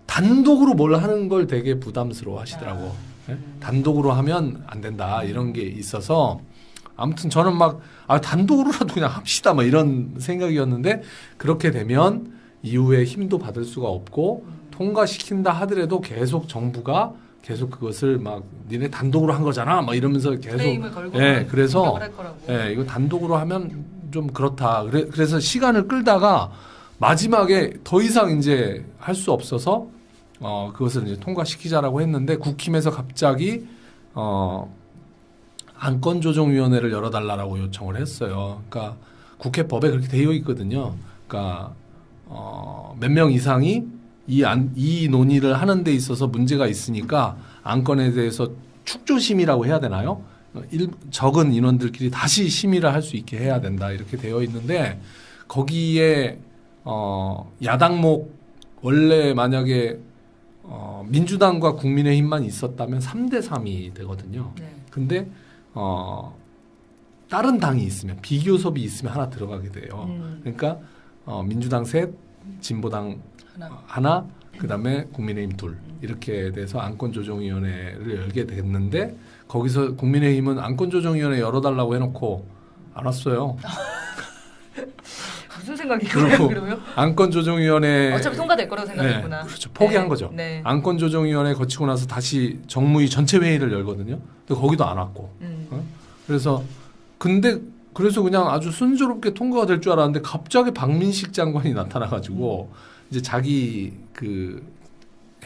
단독으로 뭘 하는 걸 되게 부담스러워 하시더라고. 네? 단독으로 하면 안 된다 이런 게 있어서 아무튼 저는 막 단독으로라도 그냥 합시다 막 이런 생각이었는데 그렇게 되면 이후에 힘도 받을 수가 없고 통과시킨다 하더라도 계속 정부가 계속 그것을 막 니네 단독으로 한 거잖아 막 이러면서 계속 그래서 이거 단독으로 하면 좀 그렇다. 그래서 시간을 끌다가 마지막에 더 이상 이제 할 수 없어서 그것을 이제 통과시키자라고 했는데 국힘에서 갑자기 안건조정위원회를 열어달라고 요청을 했어요. 그러니까 국회법에 그렇게 되어 있거든요. 그러니까 몇 명 이상이 이 논의를 하는 데 있어서 문제가 있으니까 안건에 대해서 축조심의라고 해야 되나요? 적은 인원들끼리 다시 심의를 할 수 있게 해야 된다 이렇게 되어 있는데 거기에 야당목 원래 만약에 민주당과 국민의힘만 있었다면 3대3이 되거든요. 근데 다른 당이 있으면 비교섭이 있으면 하나 들어가게 돼요. 그러니까 민주당 셋, 진보당 하나, 그다음에 국민의힘 둘 이렇게 돼서 안건조정위원회를 열게 됐는데 거기서 국민의힘은 안건조정위원회 열어달라고 해놓고 안 왔어요. 무슨 생각이에요? 그러면? 안건조정위원회 어차피 통과될 거라고 생각했구나. 그렇죠. 포기한 거죠. 안건조정위원회 거치고 나서 다시 정무위 전체 회의를 열거든요. 근데 거기도 안 왔고. 그래서 근데 그래서 그냥 아주 순조롭게 통과가 될 줄 알았는데 갑자기 박민식 장관이 나타나가지고 이제 자기 그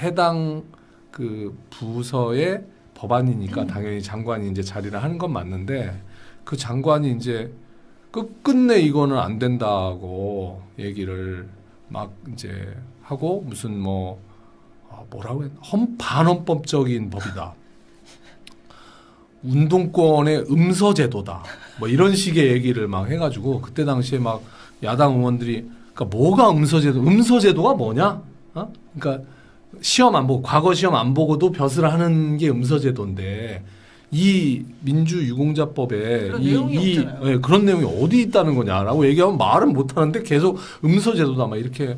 해당 그 부서의 법안이니까 당연히 장관이 이제 자리를 하는 건 맞는데 그 장관이 이제 끝끝내 이거는 안 된다고 얘기를 막 이제 하고 무슨 뭐라고 했나 반헌법적인 법이다. 운동권의 음서제도다. 뭐 이런 식의 얘기를 막 해가지고 그때 당시에 막 야당 의원들이 그러니까 뭐가 음서제도가 뭐냐? 그러니까 시험 안 보고 과거 시험 안 보고도 벼슬을 하는 게 음서제도인데 이 민주유공자법에 그런 내용이 없잖아요. 그런 내용이 어디 있다는 거냐라고 얘기하면 말은 못 하는데 계속 음서제도다 막 이렇게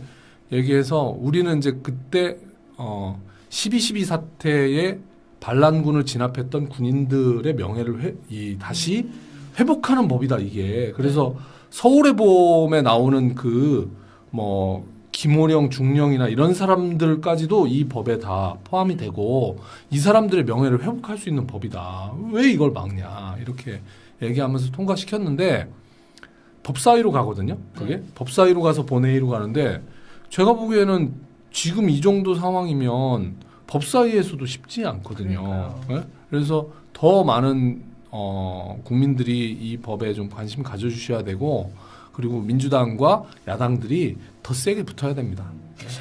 얘기해서 우리는 이제 그때 12.12 사태에 반란군을 진압했던 군인들의 명예를 다시 회복하는 법이다 이게. 그래서 서울의 봄에 나오는 김호령, 중령이나 이런 사람들까지도 이 법에 다 포함이 되고 이 사람들의 명예를 회복할 수 있는 법이다. 왜 이걸 막냐 이렇게 얘기하면서 통과시켰는데 법사위로 가거든요. 그게 법사위로 가서 본회의로 가는데 제가 보기에는 지금 이 정도 상황이면 법사위에서도 쉽지 않거든요. 네? 그래서 더 많은 국민들이 이 법에 좀 관심 가져주셔야 되고 그리고 민주당과 야당들이 더 세게 붙어야 됩니다.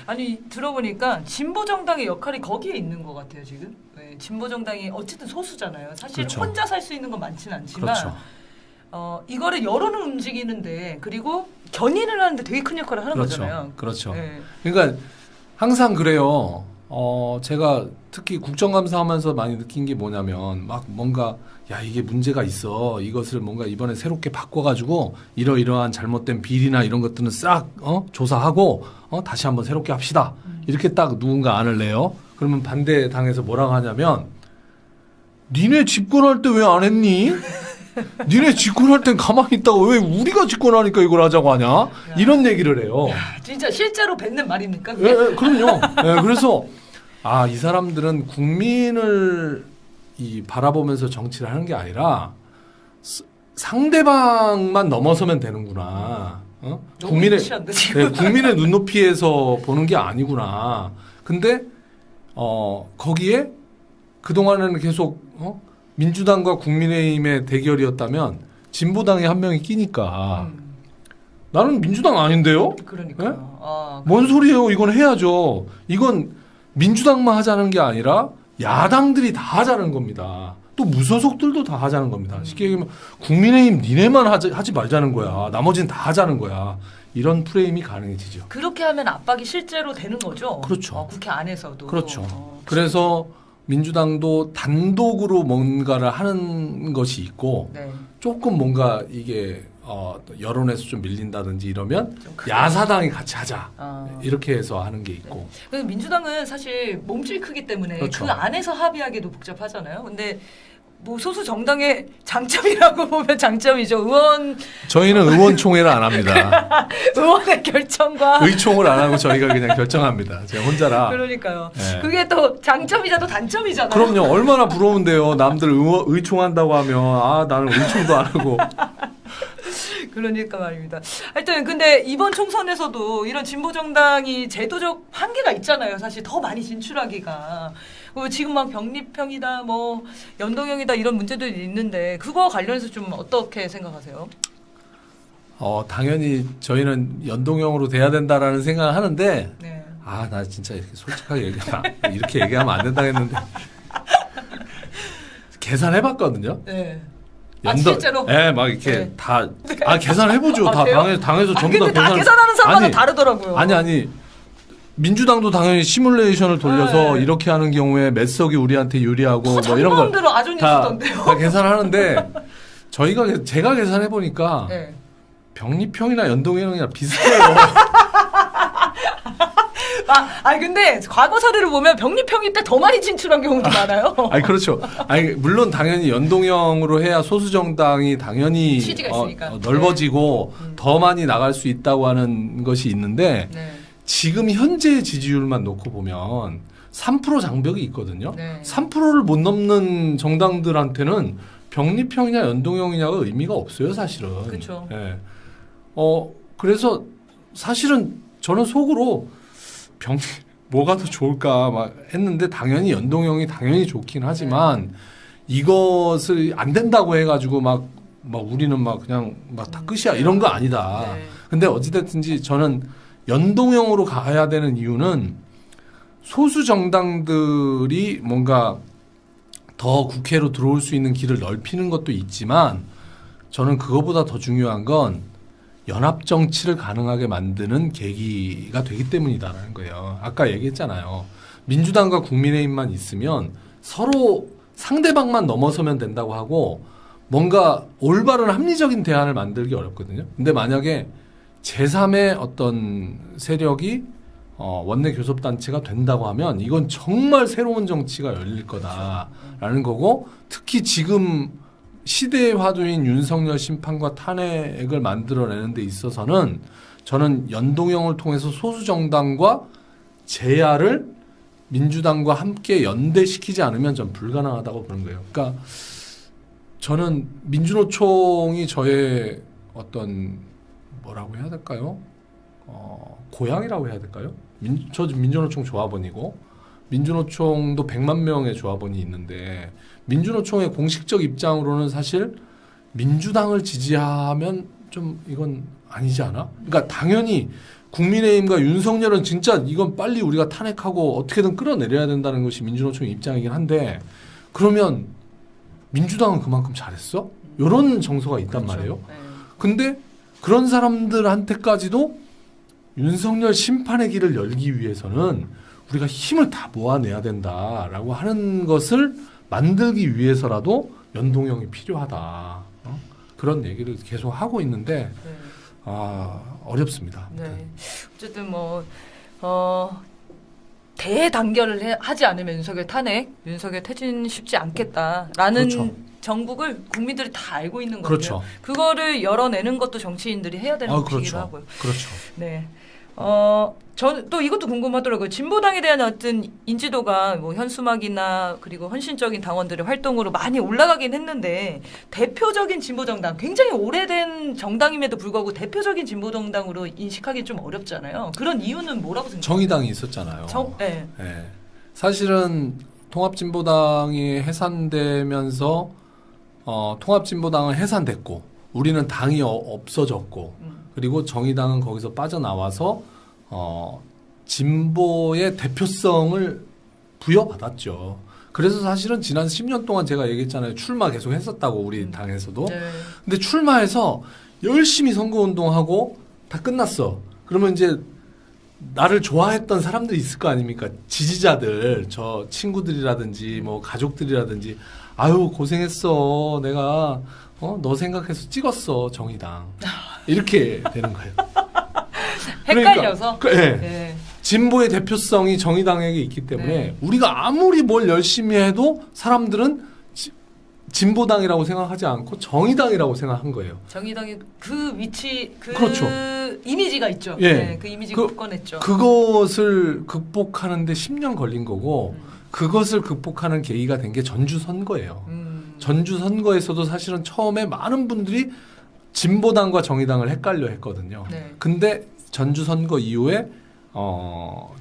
아니 들어보니까 진보정당의 역할이 거기에 있는 것 같아요 지금. 네, 진보정당이 어쨌든 소수잖아요. 사실 그렇죠. 혼자 살 수 있는 건 많지는 않지만 그렇죠. 이거를 여론을 움직이는데 그리고 견인을 하는데 되게 큰 역할을 하는 그렇죠. 거잖아요. 그렇죠. 네. 그러니까 항상 그래요. 제가 특히 국정감사하면서 많이 느낀 게 뭐냐면 막 뭔가 이게 문제가 있어. 이것을 뭔가 이번에 새롭게 바꿔가지고 이러이러한 잘못된 비리나 이런 것들은 싹 조사하고 다시 한번 새롭게 합시다. 이렇게 딱 누군가 안을 내요. 그러면 반대 당에서 뭐라고 하냐면 니네 집권할 때 왜 안 했니? 니네 집권할 땐 가만히 있다가 왜 우리가 집권하니까 이걸 하자고 하냐? 이런 얘기를 해요. 진짜 실제로 뱉는 말입니까? 예, 그럼요. 그래서 이 사람들은 국민을 바라보면서 정치를 하는 게 아니라 상대방만 넘어서면 되는구나. 국민의 눈높이에서 보는 게 아니구나. 근데 거기에 그동안에는 계속 민주당과 국민의힘의 대결이었다면 진보당에 한 명이 끼니까 나는 민주당 아닌데요? 그러니까요. 뭔 소리예요? 이건 해야죠. 이건 민주당만 하자는 게 아니라 야당들이 다 하자는 겁니다. 또 무소속들도 다 하자는 겁니다. 쉽게 얘기하면 국민의힘 니네만 하지 말자는 거야. 나머지는 다 하자는 거야. 이런 프레임이 가능해지죠. 그렇게 하면 압박이 실제로 되는 거죠. 그렇죠. 국회 안에서도. 그렇죠. 그래서 민주당도 단독으로 뭔가를 하는 것이 있고 조금 뭔가 이게 여론에서 좀 밀린다든지 이러면 야사당이 같이 하자 이렇게 해서 하는 게 있고. 네. 민주당은 사실 몸집이 크기 때문에 그렇죠. 그 안에서 합의하기도 복잡하잖아요. 근데 뭐 소수 정당의 장점이라고 보면 장점이죠. 저희는 의원총회를 안 합니다. 의원의 결정과 의총을 안 하고 저희가 그냥 결정합니다. 제가 혼자라. 그러니까요. 네. 그게 또 장점이자 또 단점이잖아요. 그럼요. 얼마나 부러운데요. 남들 의총한다고 하면 나는 의총도 안 하고. 그러니까 말입니다. 하여튼 근데 이번 총선에서도 이런 진보정당이 제도적 한계가 있잖아요. 사실 더 많이 진출하기가. 지금 막 병립형이다, 뭐 연동형이다 이런 문제들이 있는데 그거와 관련해서 좀 어떻게 생각하세요? 당연히 저희는 연동형으로 돼야 된다라는 생각을 하는데 네. 나 진짜 이렇게 솔직하게 이렇게 얘기하면 안 된다 했는데 계산해봤거든요. 네. 실제로? 네, 막 이렇게 다 계산해보죠. 다 당에서 전부 다 근데 다 계산하는 사람마다 다르더라고요. 아니 민주당도 당연히 시뮬레이션을 돌려서 이렇게 하는 경우에 몇 석이 우리한테 유리하고 뭐 이런 걸 다 계산하는데 제가 계산해 보니까 병립형이나 연동형이나 비슷해요. 근데 과거 사례를 보면 병립형일 때 더 많이 진출한 경우도 많아요. 그렇죠. 물론 당연히 연동형으로 해야 소수 정당이 당연히 취지가 있으니까. 넓어지고 더 많이 나갈 수 있다고 하는 것이 있는데 지금 현재 지지율만 놓고 보면 3% 장벽이 있거든요. 3%를 못 넘는 정당들한테는 병립형이냐 연동형이냐가 의미가 없어요, 사실은. 그렇죠. 예. 그래서 사실은 저는 속으로 뭐가 더 좋을까 막 했는데 당연히 연동형이 당연히 좋긴 하지만 이것을 안 된다고 해가지고 막 우리는 막 그냥 막 다 끝이야 이런 거 아니다. 네. 근데 어찌됐든지 저는 연동형으로 가야 되는 이유는 소수 정당들이 뭔가 더 국회로 들어올 수 있는 길을 넓히는 것도 있지만 저는 그거보다 더 중요한 건 연합 정치를 가능하게 만드는 계기가 되기 때문이다라는 거예요. 아까 얘기했잖아요. 민주당과 국민의힘만 있으면 서로 상대방만 넘어서면 된다고 하고 뭔가 올바른 합리적인 대안을 만들기 어렵거든요. 근데 만약에 제3의 어떤 세력이 원내 교섭단체가 된다고 하면 이건 정말 새로운 정치가 열릴 거다라는 거고 특히 지금 시대의 화두인 윤석열 심판과 탄핵을 만들어내는 데 있어서는 저는 연동형을 통해서 소수정당과 제야를 민주당과 함께 연대시키지 않으면 전 불가능하다고 보는 거예요. 그러니까 저는 민주노총이 저의 어떤 뭐라고 해야 될까요? 고향이라고 해야 될까요? 저 민주노총 조합원이고 민주노총도 100만 명의 조합원이 있는데 민주노총의 공식적 입장으로는 사실 민주당을 지지하면 좀 이건 아니지 않아? 그러니까 당연히 국민의힘과 윤석열은 진짜 이건 빨리 우리가 탄핵하고 어떻게든 끌어내려야 된다는 것이 민주노총의 입장이긴 한데 그러면 민주당은 그만큼 잘했어? 이런 정서가 있단 그렇죠. 말이에요. 네. 근데 그런 사람들한테까지도 윤석열 심판의 길을 열기 위해서는 우리가 힘을 다 모아내야 된다라고 하는 것을 만들기 위해서라도 연동형이 필요하다. 그런 얘기를 계속 하고 있는데 네. 어렵습니다. 네. 어쨌든 대단결을 하지 않으면 윤석열 탄핵, 윤석열 퇴진 쉽지 않겠다라는 그렇죠. 정국을 국민들이 다 알고 있는 거고요. 그렇죠. 그거를 열어내는 것도 정치인들이 해야 되는 것이기도 그렇죠. 하고요. 그렇죠. 네. 저는 또 이것도 궁금하더라고요. 진보당에 대한 어떤 인지도가 뭐 현수막이나 그리고 헌신적인 당원들의 활동으로 많이 올라가긴 했는데 대표적인 진보정당, 굉장히 오래된 정당임에도 불구하고 대표적인 진보정당으로 인식하기 좀 어렵잖아요. 그런 이유는 뭐라고 생각하세요? 정의당이 있었잖아요. 네. 네. 사실은 통합진보당이 해산되면서 통합진보당은 해산됐고 우리는 당이 없어졌고 그리고 정의당은 거기서 빠져나와서 진보의 대표성을 부여받았죠. 그래서 사실은 지난 10년 동안 제가 얘기했잖아요. 출마 계속 했었다고 우리 당에서도. 네. 근데 출마해서 열심히 선거운동하고 다 끝났어. 그러면 이제 나를 좋아했던 사람들이 있을 거 아닙니까? 지지자들, 저 친구들이라든지 뭐 가족들이라든지 아유 고생했어. 내가 너 생각해서 찍었어. 정의당. 이렇게 되는 거예요. 헷갈려서. 그러니까, 네. 네. 진보의 대표성이 정의당에게 있기 때문에 네. 우리가 아무리 뭘 열심히 해도 사람들은 진보당이라고 생각하지 않고 정의당이라고 생각한 거예요. 정의당의 그 위치, 그 그렇죠. 이미지가 있죠. 예. 네, 그 이미지가 굳건했죠. 그것을 극복하는데 10년 걸린 거고 그것을 극복하는 계기가 된 게 전주 선거예요. 전주 선거에서도 사실은 처음에 많은 분들이 진보당과 정의당을 헷갈려 했거든요. 네. 근데 전주 선거 이후에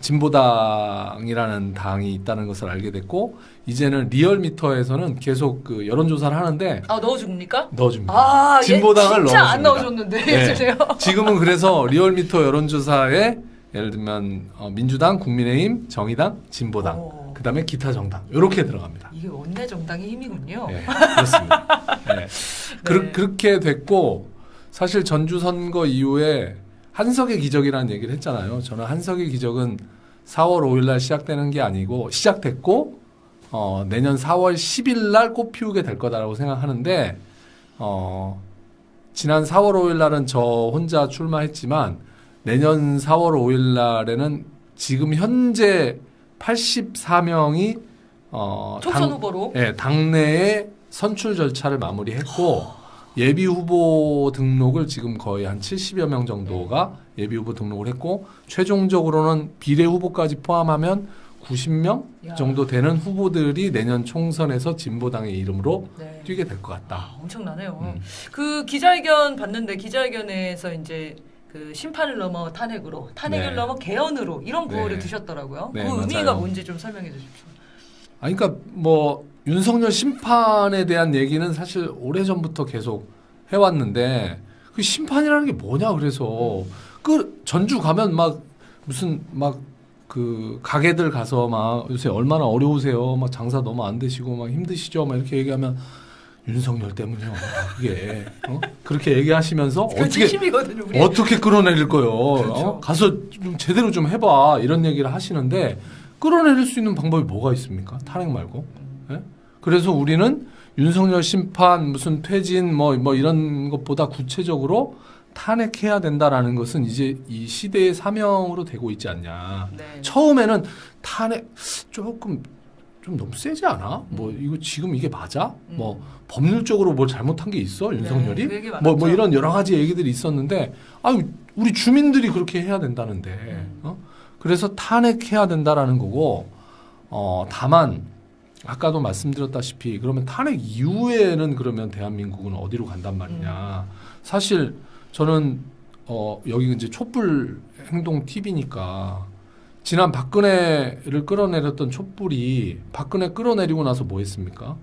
진보당이라는 당이 있다는 것을 알게 됐고 이제는 리얼미터에서는 계속 그 여론조사를 하는데 넣어줍니까? 넣어줍니다. 진보당을 진짜 넣어줍니다. 안 넣어줬는데 네. 지금은 그래서 리얼미터 여론조사에 예를 들면 민주당, 국민의힘, 정의당, 진보당, 그다음에 기타 정당 이렇게 들어갑니다. 이게 원내 정당의 힘이군요. 네, 그렇습니다. 네. 네. 그렇게 됐고 사실 전주 선거 이후에 한석의 기적이라는 얘기를 했잖아요. 저는 한석의 기적은 4월 5일 날 시작되는 게 아니고 시작됐고 내년 4월 10일 날 꽃 피우게 될 거다라고 생각하는데 지난 4월 5일 날은 저 혼자 출마했지만 내년 4월 5일 날에는 지금 현재 84명이 총선 후보로 당내에 선출 절차를 마무리했고 예비 후보 등록을 지금 거의 한 70여 명 정도가 예비 후보 등록을 했고 최종적으로는 비례 후보까지 포함하면 90명 야. 정도 되는 후보들이 내년 총선에서 진보당의 이름으로 네. 뛰게 될 것 같다. 엄청나네요. 그 기자회견 봤는데 기자회견에서 이제 그 심판을 넘어 탄핵으로, 탄핵을 네. 넘어 개헌으로 이런 구호를 네. 두셨더라고요. 네, 그 맞아요. 의미가 뭔지 좀 설명해 주십시오. 아니, 그러니까 뭐 윤석열 심판에 대한 얘기는 사실 오래전부터 계속 해왔는데 그 심판이라는 게 뭐냐 그래서 그 전주 가면 막 무슨 막 그 가게들 가서 막 요새 얼마나 어려우세요 막 장사 너무 안 되시고 막 힘드시죠 막 이렇게 얘기하면 윤석열 때문이요 그게 그렇게 얘기하시면서 진심이거든요. 우리. 어떻게 끌어내릴 거요 그렇죠. 가서 좀 제대로 좀 해봐 이런 얘기를 하시는데 끌어내릴 수 있는 방법이 뭐가 있습니까 탄핵 말고 예? 그래서 우리는 윤석열 심판 무슨 퇴진 뭐 이런 것보다 구체적으로 탄핵해야 된다라는 것은 이제 이 시대의 사명으로 되고 있지 않냐. 네. 처음에는 탄핵 조금 좀 너무 세지 않아? 뭐 이거 지금 이게 맞아? 뭐 법률적으로 뭘 잘못한 게 있어 윤석열이? 그 얘기 뭐 많았죠. 이런 여러 가지 얘기들이 있었는데 아유 우리 주민들이 그렇게 해야 된다는데 그래서 탄핵해야 된다라는 거고 다만 아까도 말씀드렸다시피 그러면 탄핵 이후에는 그러면 대한민국은 어디로 간단 말이냐. 사실 저는 여기 이제 촛불 행동 TV니까 지난 박근혜를 끌어내렸던 촛불이 박근혜 끌어내리고 나서 뭐 했습니까?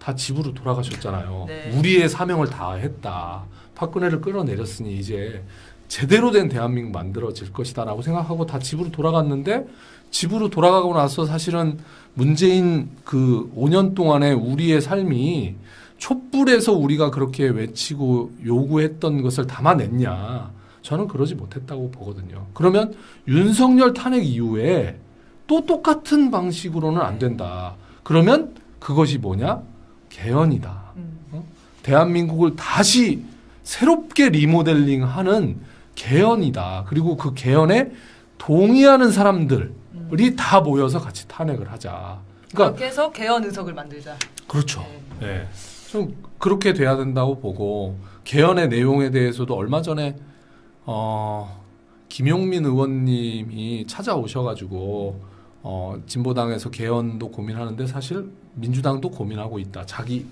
다 집으로 돌아가셨잖아요. 네. 우리의 사명을 다 했다. 박근혜를 끌어내렸으니 이제 제대로 된 대한민국 만들어질 것이다라고 생각하고 다 집으로 돌아갔는데 집으로 돌아가고 나서 사실은 문재인 그 5년 동안의 우리의 삶이 촛불에서 우리가 그렇게 외치고 요구했던 것을 담아냈냐. 저는 그러지 못했다고 보거든요. 그러면 윤석열 탄핵 이후에 또 똑같은 방식으로는 안 된다. 그러면 그것이 뭐냐? 개헌이다. 대한민국을 다시 새롭게 리모델링하는 개헌이다. 그리고 그 개헌에 동의하는 사람들이 다 모여서 같이 탄핵을 하자. 그러니까 그렇게 해서 개헌 의석을 만들자. 그렇죠. 네. 좀 그렇게 돼야 된다고 보고 개헌의 내용에 대해서도 얼마 전에 김용민 의원님이 찾아오셔가지고 진보당에서 개헌도 고민하는데 사실 민주당도 고민하고 있다. 자기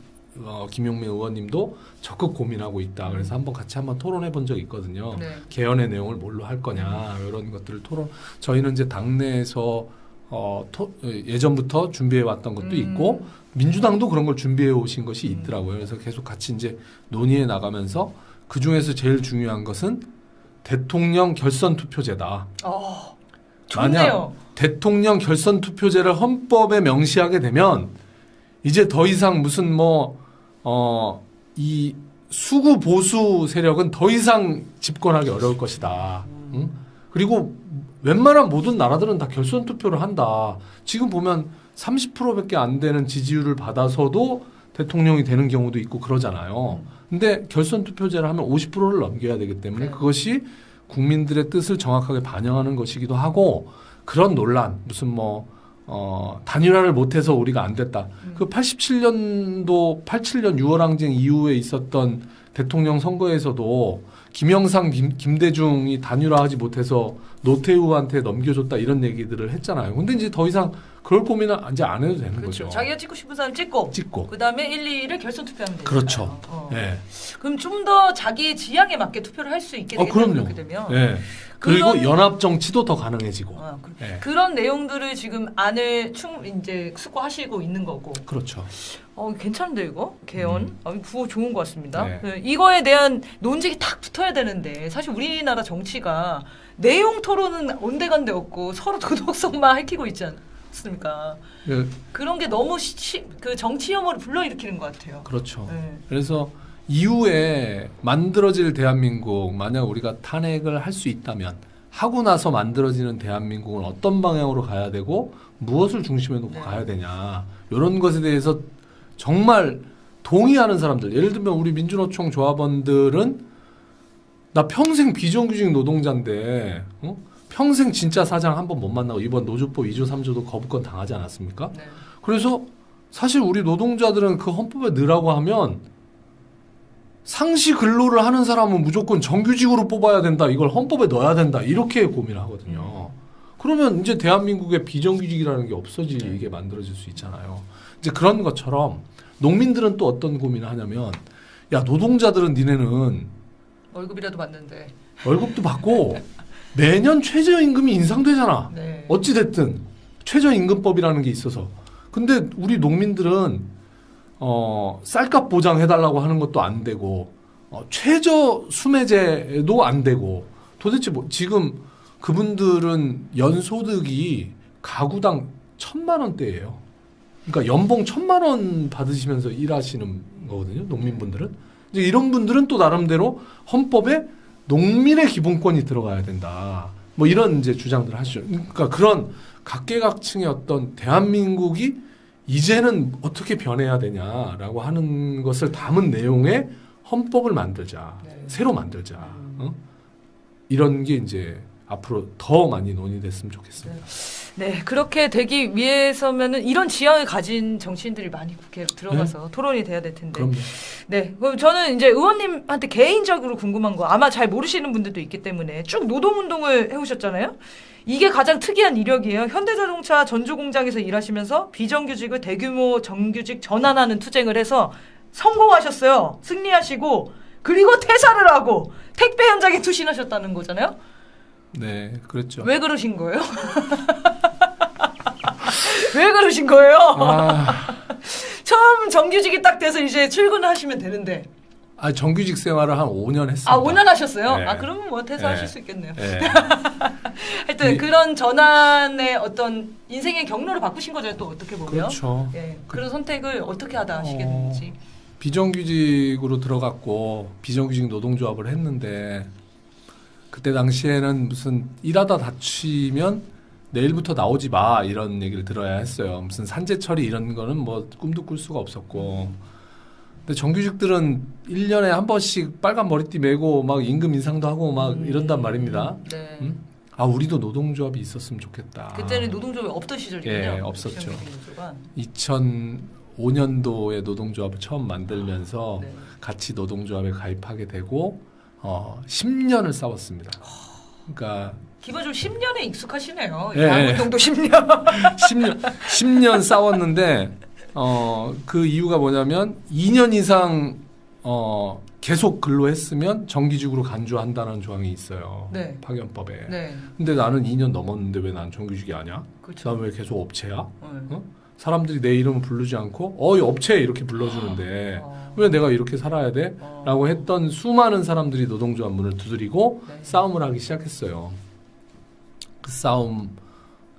김용민 의원님도 적극 고민하고 있다. 그래서 같이 한번 토론해 본 적이 있거든요. 네. 개헌의 내용을 뭘로 할 거냐 이런 것들을 저희는 이제 당내에서 예전부터 준비해 왔던 것도 있고 민주당도 그런 걸 준비해 오신 것이 있더라고요. 그래서 계속 같이 이제 논의해 나가면서 그 중에서 제일 중요한 것은 대통령 결선 투표제다. 좋네요. 만약 대통령 결선 투표제를 헌법에 명시하게 되면 이제 더 이상 무슨 이 수구 보수 세력은 더 이상 집권하기 어려울 것이다. 응? 그리고 웬만한 모든 나라들은 다 결선 투표를 한다. 지금 보면 30%밖에 안 되는 지지율을 받아서도 대통령이 되는 경우도 있고 그러잖아요. 근데 결선 투표제를 하면 50%를 넘겨야 되기 때문에 네. 그것이 국민들의 뜻을 정확하게 반영하는 것이기도 하고 그런 논란 무슨 단일화를 못해서 우리가 안 됐다. 그 87년 6월항쟁 이후에 있었던 대통령 선거에서도 김영삼, 김대중이 단일화하지 못해서 노태우한테 넘겨줬다 이런 얘기들을 했잖아요. 근데 이제 더 이상 그럴 고민은 이제 안 해도 되는 그렇죠. 거죠. 자기가 찍고 싶은 사람 찍고 그다음에 1, 2를 결선 투표하면 되잖아요. 그렇죠. 네. 그럼 좀 더 자기 지향에 맞게 투표를 할 수 있게 되겠네요. 그럼요. 그렇게 되면. 네. 그리고 연합 정치도 더 가능해지고. 네. 그런 내용들을 지금 안을 이제 수고하시고 있는 거고. 그렇죠. 괜찮은데 이거 개헌 구호 좋은 것 같습니다. 네. 이거에 대한 논쟁이 탁 붙어야 되는데 사실 우리나라 정치가 내용 토론은 온데간데 없고 서로 도덕성만 핥히고 있지 않습니까? 네. 그런 게 너무 그 정치 혐오를 불러일으키는 것 같아요. 그렇죠. 네. 그래서 이후에 만들어질 대한민국 만약 우리가 탄핵을 할 수 있다면 하고 나서 만들어지는 대한민국은 어떤 방향으로 가야 되고 무엇을 중심에 놓고 가야 되냐 이런 것에 대해서 정말 동의하는 사람들 예를 들면 우리 민주노총 조합원들은 나 평생 비정규직 노동자인데 평생 진짜 사장 한 번 못 만나고 이번 노조법 2조 3조도 거부권 당하지 않았습니까? 네. 그래서 사실 우리 노동자들은 그 헌법에 넣으라고 하면 상시 근로를 하는 사람은 무조건 정규직으로 뽑아야 된다. 이걸 헌법에 넣어야 된다. 이렇게 고민을 하거든요. 그러면 이제 대한민국에 비정규직이라는 게 없어지게 만들어질 수 있잖아요. 이제 그런 것처럼 농민들은 또 어떤 고민을 하냐면 야 노동자들은 니네는 월급이라도 받는데 월급도 받고 매년 최저임금이 인상되잖아. 네. 어찌됐든 최저임금법이라는 게 있어서. 근데 우리 농민들은 쌀값 보장해달라고 하는 것도 안 되고 최저 수매제도 안 되고 도대체 뭐 지금 그분들은 연소득이 가구당 1,000만 원대예요. 그러니까 연봉 1,000만 원 받으시면서 일하시는 거거든요. 농민분들은. 이제 이런 분들은 또 나름대로 헌법에 농민의 기본권이 들어가야 된다. 뭐 이런 이제 주장들을 하시죠. 그러니까 그런 각계각층의 어떤 대한민국이 이제는 어떻게 변해야 되냐라고 하는 것을 담은 내용의 헌법을 만들자. 네. 새로 만들자. 이런 게 이제 앞으로 더 많이 논의됐으면 좋겠습니다. 네, 그렇게 되기 위해서면은 이런 지향을 가진 정치인들이 많이 국회에 들어가서 토론이 돼야 될 텐데. 그럼요. 네, 그럼 저는 이제 의원님한테 개인적으로 궁금한 거 아마 잘 모르시는 분들도 있기 때문에 쭉 노동운동을 해오셨잖아요. 이게 가장 특이한 이력이에요. 현대자동차 전주공장에서 일하시면서 비정규직을 대규모 정규직 전환하는 투쟁을 해서 성공하셨어요. 승리하시고 그리고 퇴사를 하고 택배 현장에 투신하셨다는 거잖아요. 네, 그렇죠. 왜 그러신 거예요? 왜 그러신 거예요? 처음 정규직이 딱 돼서 이제 출근을 하시면 되는데. 정규직 생활을 한 5년 했습니다. 5년 하셨어요? 네. 그러면 뭐 퇴사하실 네. 수 있겠네요. 네. 하여튼 그런 전환의 어떤 인생의 경로를 바꾸신 거죠, 또 어떻게 보면. 그렇죠. 예, 그런 선택을 어떻게 하다 하시게 됐는지. 비정규직으로 들어갔고 비정규직 노동조합을 했는데 그때 당시에는 무슨 일하다 다치면 내일부터 나오지 마 이런 얘기를 들어야 했어요. 무슨 산재 처리 이런 거는 뭐 꿈도 꿀 수가 없었고. 근데 정규직들은 1년에 한 번씩 빨간 머리띠 메고 막 임금 인상도 하고 막 이런단 말입니다. 네. 우리도 노동조합이 있었으면 좋겠다. 그때는 노동조합이 없던 시절이군요. 예, 없었죠. 노동조합. 2005년도에 노동조합을 처음 만들면서 네. 같이 노동조합에 가입하게 되고 10년을 싸웠습니다. 그러니까 기본적으로 10년에 익숙하시네요. 예, 야구운동도 10년. 10년 싸웠는데 그 이유가 뭐냐면 2년 이상 계속 근로했으면 정규직으로 간주한다는 조항이 있어요. 네. 파견법에. 네. 근데 나는 2년 넘었는데 왜 난 정규직이 아니야? 그렇죠. 그다음에 왜 계속 업체야? 네. 사람들이 내 이름을 부르지 않고 이 업체 이렇게 불러주는데 왜 내가 이렇게 살아야 돼? 라고 했던 수많은 사람들이 노동조합 문을 두드리고 네. 싸움을 하기 시작했어요. 그 싸움을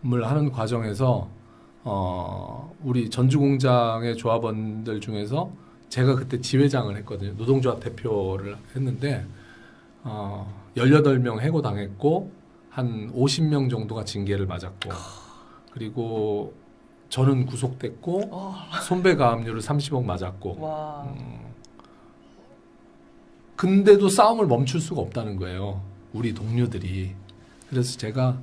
하는 과정에서 우리 전주공장의 조합원들 중에서 제가 그때 지회장을 했거든요. 노동조합 대표를 했는데 18명 해고당했고 한 50명 정도가 징계를 맞았고 그리고 저는 구속됐고 손배가압류를 30억 맞았고 와. 근데도 싸움을 멈출 수가 없다는 거예요. 우리 동료들이. 그래서 제가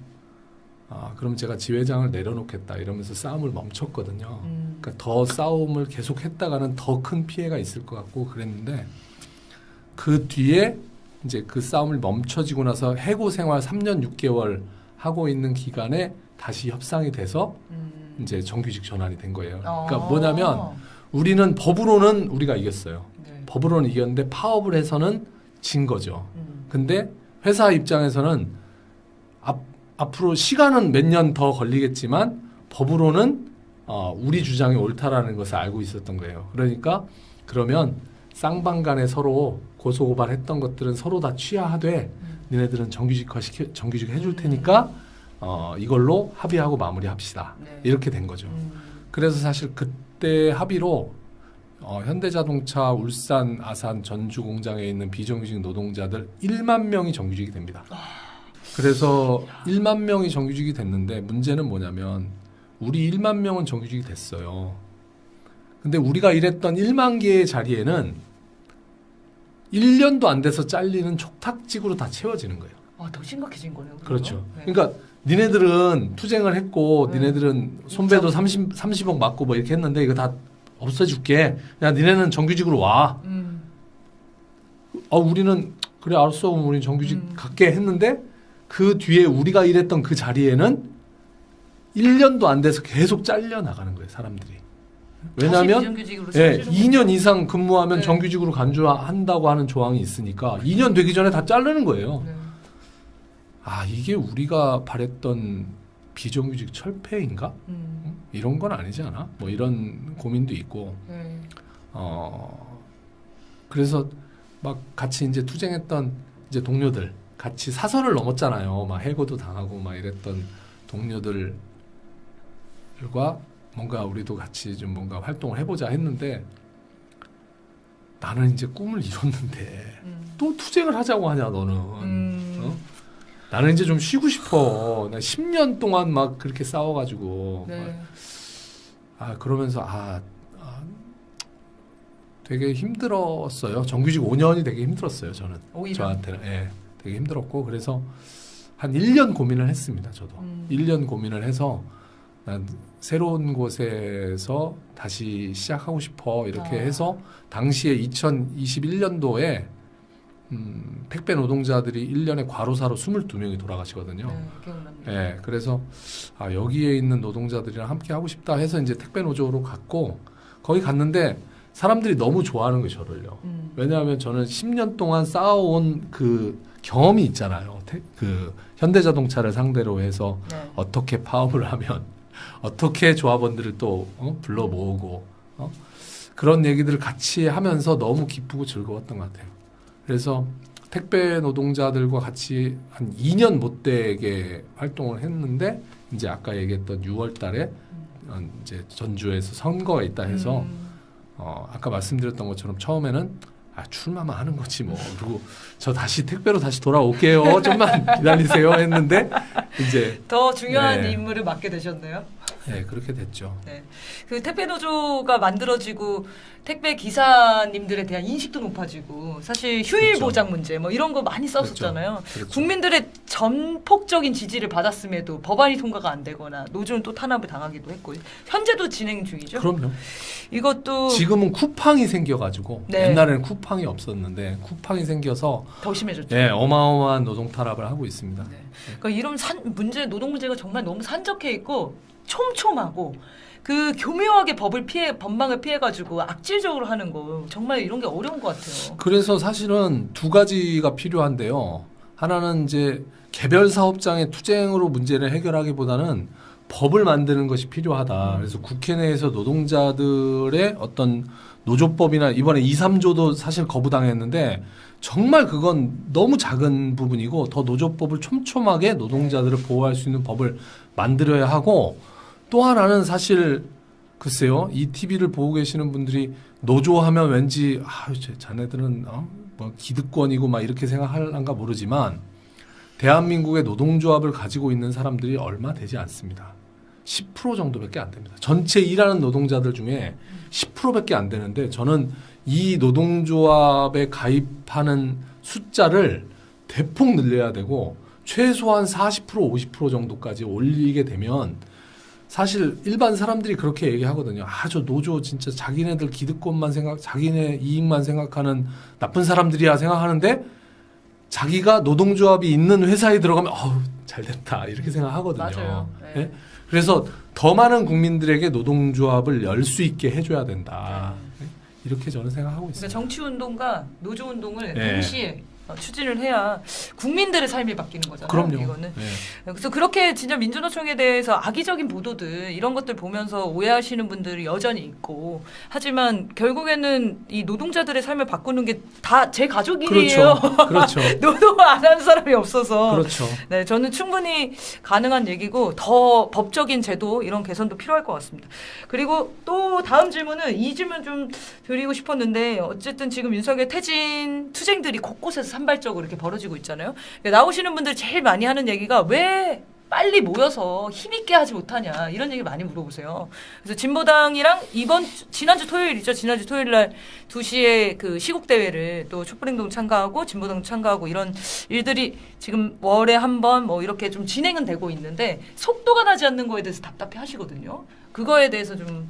그럼 제가 지회장을 내려놓겠다 이러면서 싸움을 멈췄거든요. 그러니까 더 싸움을 계속했다가는 더 큰 피해가 있을 것 같고 그랬는데 그 뒤에 이제 그 싸움을 멈춰지고 나서 해고 생활 3년 6개월 하고 있는 기간에 다시 협상이 돼서 이제 정규직 전환이 된 거예요. 그러니까 뭐냐면 우리는 법으로는 우리가 이겼어요. 네. 법으로는 이겼는데 파업을 해서는 진 거죠. 근데 회사 입장에서는 앞으로 시간은 몇 년 더 걸리겠지만 법으로는 우리 주장이 옳다라는 것을 알고 있었던 거예요. 그러니까 그러면 쌍방간에 서로 고소고발했던 것들은 서로 다 취하하되 니네들은 정규직 해줄 테니까 이걸로 합의하고 마무리합시다. 네. 이렇게 된 거죠. 그래서 사실 그때 합의로 현대자동차 울산, 아산, 전주 공장에 있는 비정규직 노동자들 1만 명이 정규직이 됩니다. 그래서 1만 명이 정규직이 됐는데 문제는 뭐냐면 우리 1만 명은 정규직이 됐어요. 근데 우리가 일했던 1만 개의 자리에는 1년도 안 돼서 잘리는 촉탁직으로 다 채워지는 거예요. 더 심각해진 거네요. 그렇죠. 네. 그러니까 니네들은 투쟁을 했고 니네들은 손배도 30억 맞고 뭐 이렇게 했는데 이거 다 없애줄게. 야 니네는 정규직으로 와. 우리는 그래 알았어. 우리 정규직 갈게 했는데 그 뒤에 우리가 일했던 그 자리에는 1년도 안 돼서 계속 잘려 나가는 거예요, 사람들이. 왜냐하면 비정규직으로 2년 이상 근무하면 네. 정규직으로 간주한다고 하는 조항이 있으니까 2년 되기 전에 다 자르는 거예요. 네. 아, 이게 우리가 바랬던 비정규직 철폐인가? 이런 건 아니지 않아? 뭐 이런 고민도 있고. 네. 그래서 막 같이 이제 투쟁했던 이제 동료들 같이 사선을 넘었잖아요. 막 해고도 당하고 막 이랬던 동료들과 뭔가 우리도 같이 좀 뭔가 활동을 해보자 했는데 나는 이제 꿈을 이뤘는데 또 투쟁을 하자고 하냐 너는. 어? 나는 이제 좀 쉬고 싶어. 나 10년 동안 막 그렇게 싸워가지고 네. 그러면서 되게 힘들었어요. 정규직 5년이 되게 힘들었어요. 저는 오히려? 저한테는 되게 힘들었고 그래서 한 1년 고민을 했습니다. 저도 1년 고민을 해서 난 새로운 곳에서 다시 시작하고 싶어 이렇게 해서 당시에 2021년도에 택배 노동자들이 1년에 과로사로 22명이 돌아가시거든요. 네, 기억납니다. 네, 그래서 여기에 있는 노동자들이랑 함께 하고 싶다 해서 이제 택배 노조로 갔고 거기 갔는데 사람들이 너무 좋아하는 거예요, 저를요. 왜냐하면 저는 10년 동안 쌓아온 그 경험이 있잖아요. 그 현대자동차를 상대로 해서 네. 어떻게 파업을 하면 어떻게 조합원들을 또 불러 모으고 그런 얘기들을 같이 하면서 너무 기쁘고 즐거웠던 것 같아요. 그래서 택배 노동자들과 같이 한 2년 못되게 활동을 했는데 이제 아까 얘기했던 6월 달에 이제 전주에서 선거가 있다 해서 아까 말씀드렸던 것처럼 처음에는 출마만 하는 거지 뭐. 그리고 저 다시 택배로 다시 돌아올게요. 좀만 기다리세요 했는데 이제 더 중요한 네. 임무를 맡게 되셨네요. 네, 그렇게 됐죠. 네. 그 택배 노조가 만들어지고 택배 기사님들에 대한 인식도 높아지고 사실 휴일 그렇죠. 보장 문제 뭐 이런 거 많이 싸웠었잖아요. 그렇죠. 국민들의 전폭적인 지지를 받았음에도 법안이 통과가 안 되거나 노조는 또 탄압을 당하기도 했고 현재도 진행 중이죠. 그럼요. 이것도 지금은 쿠팡이 생겨가지고 네. 옛날에는 쿠팡이 없었는데 쿠팡이 생겨서 더 심해졌죠. 어마어마한 노동 탄압을 하고 있습니다. 네. 그러니까 이런 노동 문제가 정말 너무 산적해 있고 촘촘하고 그 교묘하게 법망을 피해가지고 악질적으로 하는 거 정말 이런 게 어려운 것 같아요. 그래서 사실은 두 가지가 필요한데요. 하나는 이제 개별 사업장의 투쟁으로 문제를 해결하기보다는 법을 만드는 것이 필요하다. 그래서 국회 내에서 노동자들의 어떤 노조법이나 이번에 2, 3조도 사실 거부당했는데 정말 그건 너무 작은 부분이고 더 노조법을 촘촘하게 노동자들을 보호할 수 있는 법을 만들어야 하고 또 하나는 사실 글쎄요. 이 TV를 보고 계시는 분들이 노조하면 왠지 자네들은 뭐 기득권이고 막 이렇게 생각할란가 모르지만 대한민국의 노동조합을 가지고 있는 사람들이 얼마 되지 않습니다. 10% 정도밖에 안 됩니다. 전체 일하는 노동자들 중에 10%밖에 안 되는데 저는 이 노동조합에 가입하는 숫자를 대폭 늘려야 되고 최소한 40% 50% 정도까지 올리게 되면 사실 일반 사람들이 그렇게 얘기하거든요. 저 노조 진짜 자기네들 기득권만 자기네 이익만 생각하는 나쁜 사람들이야 생각하는데 자기가 노동조합이 있는 회사에 들어가면 잘 됐다 이렇게 생각하거든요. 맞아요. 네. 네? 그래서 더 많은 국민들에게 노동조합을 열 수 있게 해줘야 된다. 네? 이렇게 저는 생각하고 있습니다. 그러니까 정치운동과 노조운동을 네. 동시에 추진을 해야 국민들의 삶이 바뀌는 거잖아요. 그럼요. 이거는. 네. 그래서 그렇게 진짜 민주노총에 대해서 악의적인 보도들 이런 것들 보면서 오해하시는 분들이 여전히 있고 하지만 결국에는 이 노동자들의 삶을 바꾸는 게 다 제 가족이에요. 그렇죠. 노동 안 하는 사람이 없어서. 그렇죠. 네, 저는 충분히 가능한 얘기고 더 법적인 제도 이런 개선도 필요할 것 같습니다. 그리고 또 다음 질문은 이 질문 좀 드리고 싶었는데 어쨌든 지금 윤석열 퇴진 투쟁들이 곳곳에서 산발적으로 이렇게 벌어지고 있잖아요. 나오시는 분들 제일 많이 하는 얘기가 왜 빨리 모여서 힘있게 하지 못하냐 이런 얘기 많이 물어보세요. 그래서 진보당이랑 지난주 토요일이죠. 지난주 토요일 날 2시에 그 시국 대회를 또 촛불행동 참가하고 진보당 참가하고 이런 일들이 지금 월에 한 번 뭐 이렇게 좀 진행은 되고 있는데 속도가 나지 않는 거에 대해서 답답해 하시거든요. 그거에 대해서 좀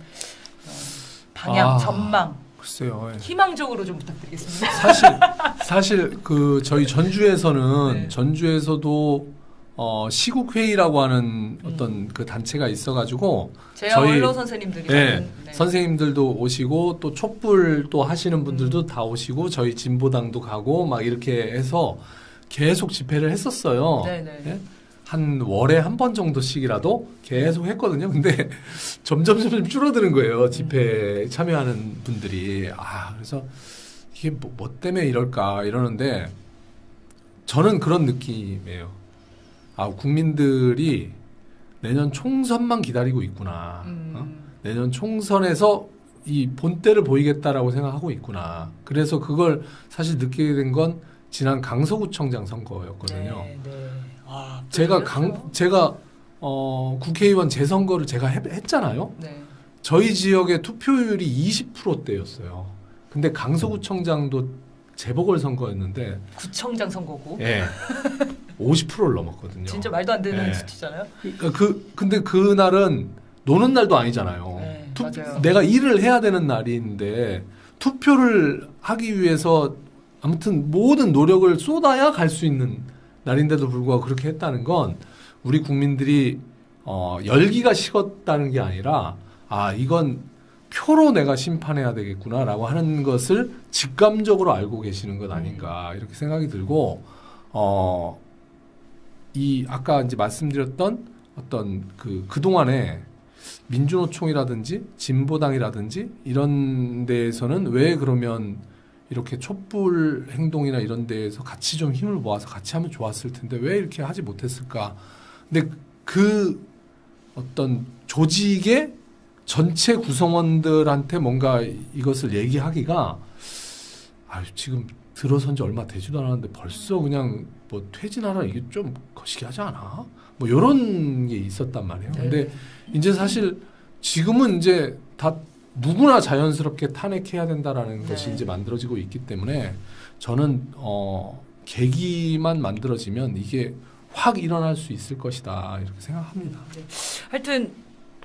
방향, 전망 글쎄요. 희망적으로 좀 부탁드리겠습니다. 사실 그 저희 전주에서는 네. 전주에서도 시국회의라고 하는 어떤 그 단체가 있어가지고 제야 원로 선생님들이 네, 선생님들도 오시고 또 촛불 또 하시는 분들도 다 오시고 저희 진보당도 가고 막 이렇게 해서 계속 집회를 했었어요. 네네. 네? 한 월에 한 번 정도씩이라도 계속 했거든요. 근데 점점 줄어드는 거예요. 집회에 참여하는 분들이. 그래서 이게 뭐 때문에 이럴까 이러는데 저는 그런 느낌이에요. 국민들이 내년 총선만 기다리고 있구나. 내년 총선에서 이 본때를 보이겠다라고 생각하고 있구나. 그래서 그걸 사실 느끼게 된 건 지난 강서구청장 선거였거든요. 네. 제가 국회의원 재선거를 제가 했잖아요. 네. 저희 지역의 투표율이 20%대였어요. 근데 강서구청장도 재보궐선거였는데 구청장 선거고. 네. 50%를 넘었거든요. 진짜 말도 안 되는 네. 수치잖아요. 근데 그날은 노는 날도 아니잖아요. 네, 맞아요. 내가 일을 해야 되는 날인데 투표를 하기 위해서 아무튼 모든 노력을 쏟아야 갈 수 있는 날인데도 불구하고 그렇게 했다는 건 우리 국민들이 열기가 식었다는 게 아니라 이건 표로 내가 심판해야 되겠구나라고 하는 것을 직감적으로 알고 계시는 것 아닌가 이렇게 생각이 들고 이 아까 이제 말씀드렸던 어떤 그동안에 민주노총이라든지 진보당이라든지 이런 데에서는 왜 그러면 이렇게 촛불 행동이나 이런 데에서 같이 좀 힘을 모아서 같이 하면 좋았을 텐데 왜 이렇게 하지 못했을까? 근데 그 어떤 조직의 전체 구성원들한테 뭔가 이것을 얘기하기가 지금 들어선 지 얼마 되지도 않았는데 벌써 그냥 뭐 퇴진하라 이게 좀 거시기 하지 않아? 뭐 이런 게 있었단 말이에요. 근데 이제 사실 지금은 이제 다 누구나 자연스럽게 탄핵해야 된다라는 것이 이제 만들어지고 있기 때문에 저는 계기만 만들어지면 이게 확 일어날 수 있을 것이다 이렇게 생각합니다. 하여튼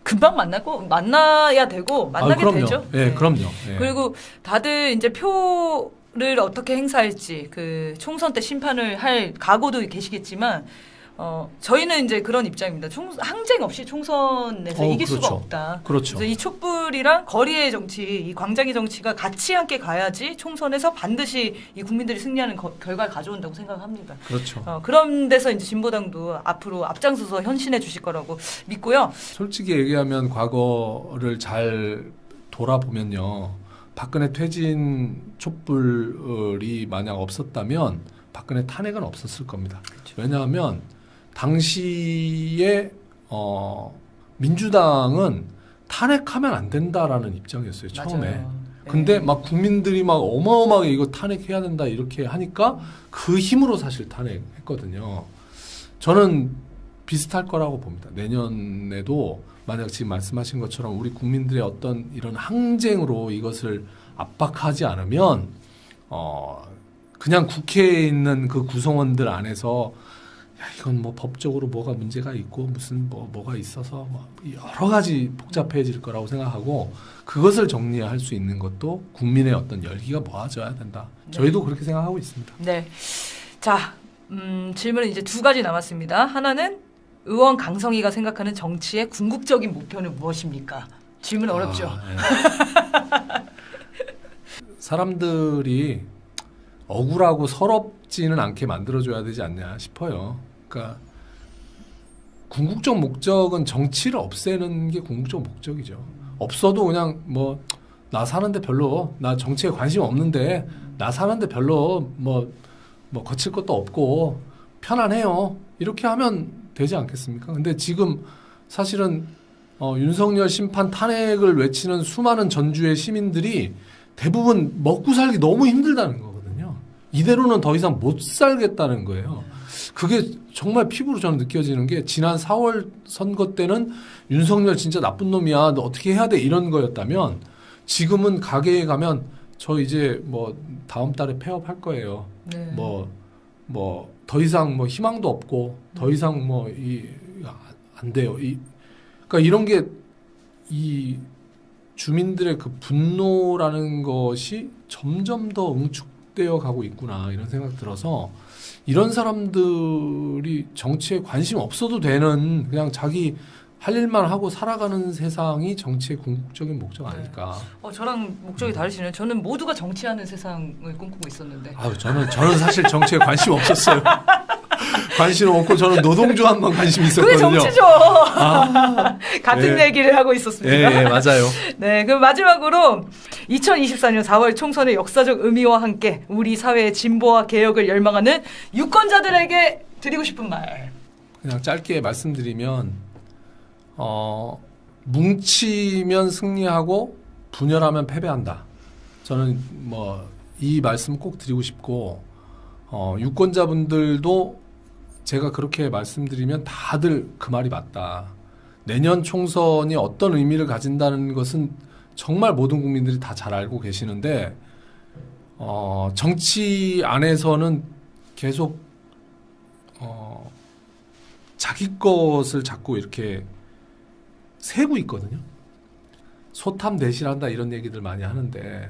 금방 만나야 되고 만나게 그럼요. 되죠. 네, 그럼요. 네. 그리고 다들 이제 표를 어떻게 행사할지 그 총선 때 심판을 할 각오도 계시겠지만 저희는 이제 그런 입장입니다. 항쟁 없이 총선에서 이길 그렇죠. 수가 없다. 그렇죠. 그래서 이 촛불이랑 거리의 정치, 이 광장의 정치가 같이 함께 가야지 총선에서 반드시 이 국민들이 승리하는 결과를 가져온다고 생각합니다. 그렇죠. 그런 데서 이제 진보당도 앞으로 앞장서서 헌신해 주실 거라고 믿고요. 솔직히 얘기하면 과거를 잘 돌아보면요. 박근혜 퇴진 촛불이 만약 없었다면 박근혜 탄핵은 없었을 겁니다. 그렇죠. 왜냐하면 당시에 민주당은 탄핵하면 안 된다라는 입장이었어요. 처음에. 맞아요. 근데 막 국민들이 막 어마어마하게 이거 탄핵해야 된다 이렇게 하니까 그 힘으로 사실 탄핵했거든요. 저는 비슷할 거라고 봅니다. 내년에도 만약 지금 말씀하신 것처럼 우리 국민들의 어떤 이런 항쟁으로 이것을 압박하지 않으면 그냥 국회에 있는 그 구성원들 안에서 이건 뭐 법적으로 뭐가 문제가 있고 무슨 뭐가 있어서 뭐 여러 가지 복잡해질 거라고 생각하고 그것을 정리할 수 있는 것도 국민의 어떤 열기가 모아져야 된다. 저희도 그렇게 생각하고 있습니다. 네. 자, 질문은 이제 두 가지 남았습니다. 하나는 의원 강성희가 생각하는 정치의 궁극적인 목표는 무엇입니까? 질문 어렵죠. 네. 사람들이 억울하고 서럽지는 않게 만들어줘야 되지 않냐 싶어요. 그러니까 궁극적 목적은 정치를 없애는 게 궁극적 목적이죠. 없어도 그냥 뭐 나 사는데 별로 나 정치에 관심 없는데 나 사는데 별로 뭐 거칠 것도 없고 편안해요. 이렇게 하면 되지 않겠습니까? 근데 지금 사실은 윤석열 심판 탄핵을 외치는 수많은 전주의 시민들이 대부분 먹고 살기 너무 힘들다는 거거든요. 이대로는 더 이상 못 살겠다는 거예요. 그게 정말 피부로 저는 느껴지는 게 지난 4월 선거 때는 윤석열 진짜 나쁜 놈이야. 너 어떻게 해야 돼? 이런 거였다면 지금은 가게에 가면 저 이제 뭐 다음 달에 폐업할 거예요. 네. 뭐 더 이상 뭐 희망도 없고 더 이상 뭐 안 돼요. 그러니까 이런 게 이 주민들의 그 분노라는 것이 점점 더 왜곡되어 가고 있구나 이런 생각 들어서 이런 사람들이 정치에 관심 없어도 되는 그냥 자기 할 일만 하고 살아가는 세상이 정치의 궁극적인 목적 아닐까. 저랑 목적이 다르시네요. 저는 모두가 정치하는 세상을 꿈꾸고 있었는데. 아유, 저는 사실 정치에 관심 없었어요. 관심 없고 저는 노동조합만 관심이 있었거든요. 그게 정치죠. 같은 네. 얘기를 하고 있었습니다. 예, 맞아요. 네, 그럼 마지막으로 2024년 4월 총선의 역사적 의미와 함께 우리 사회의 진보와 개혁을 열망하는 유권자들에게 드리고 싶은 말. 그냥 짧게 말씀드리면 뭉치면 승리하고 분열하면 패배한다. 저는 이 말씀 꼭 드리고 싶고 유권자분들도 제가 그렇게 말씀드리면 다들 그 말이 맞다. 내년 총선이 어떤 의미를 가진다는 것은 정말 모든 국민들이 다 잘 알고 계시는데 정치 안에서는 계속 자기 것을 자꾸 이렇게 세고 있거든요. 소탐 대실한다 이런 얘기들 많이 하는데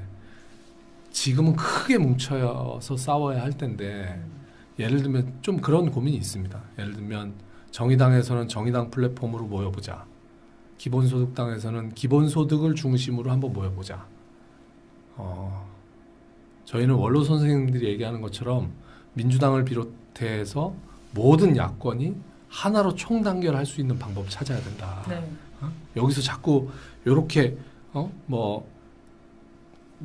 지금은 크게 뭉쳐서 싸워야 할 텐데 예를 들면 좀 그런 고민이 있습니다. 예를 들면 정의당에서는 정의당 플랫폼으로 모여보자. 기본소득당에서는 기본소득을 중심으로 한번 모여보자. 저희는 원로 선생님들이 얘기하는 것처럼 민주당을 비롯해서 모든 야권이 하나로 총단결할 수 있는 방법 찾아야 된다. 네. 여기서 자꾸 이렇게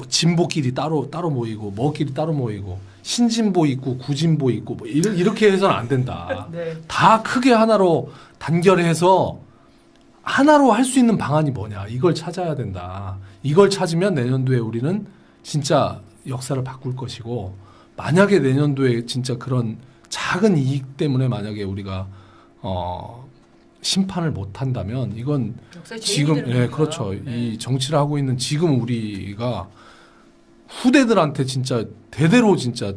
진보끼리 따로 모이고 뭐끼리 따로 모이고 신진보 있고 구진보 있고 이렇게 해서는 안 된다. 네. 다 크게 하나로 단결해서 하나로 할 수 있는 방안이 뭐냐 이걸 찾아야 된다. 이걸 찾으면 내년도에 우리는 진짜 역사를 바꿀 것이고 만약에 내년도에 진짜 그런 작은 이익 때문에 만약에 우리가 심판을 못 한다면 이건 지금 그렇죠. 네. 이 정치를 하고 있는 지금 우리가 후대들한테 진짜 대대로 진짜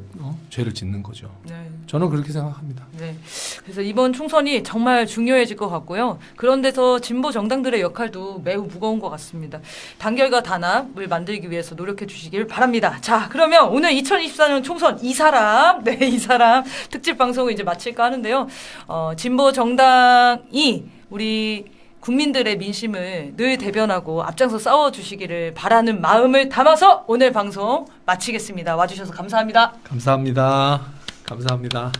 죄를 짓는 거죠. 네. 저는 그렇게 생각합니다. 네. 그래서 이번 총선이 정말 중요해질 것 같고요. 그런 데서 진보 정당들의 역할도 매우 무거운 것 같습니다. 단결과 단합을 만들기 위해서 노력해 주시길 바랍니다. 자, 그러면 오늘 2024년 총선 이 사람 특집 방송을 이제 마칠까 하는데요. 진보 정당이 우리 국민들의 민심을 늘 대변하고 앞장서 싸워주시기를 바라는 마음을 담아서 오늘 방송 마치겠습니다. 와주셔서 감사합니다. 감사합니다. 감사합니다.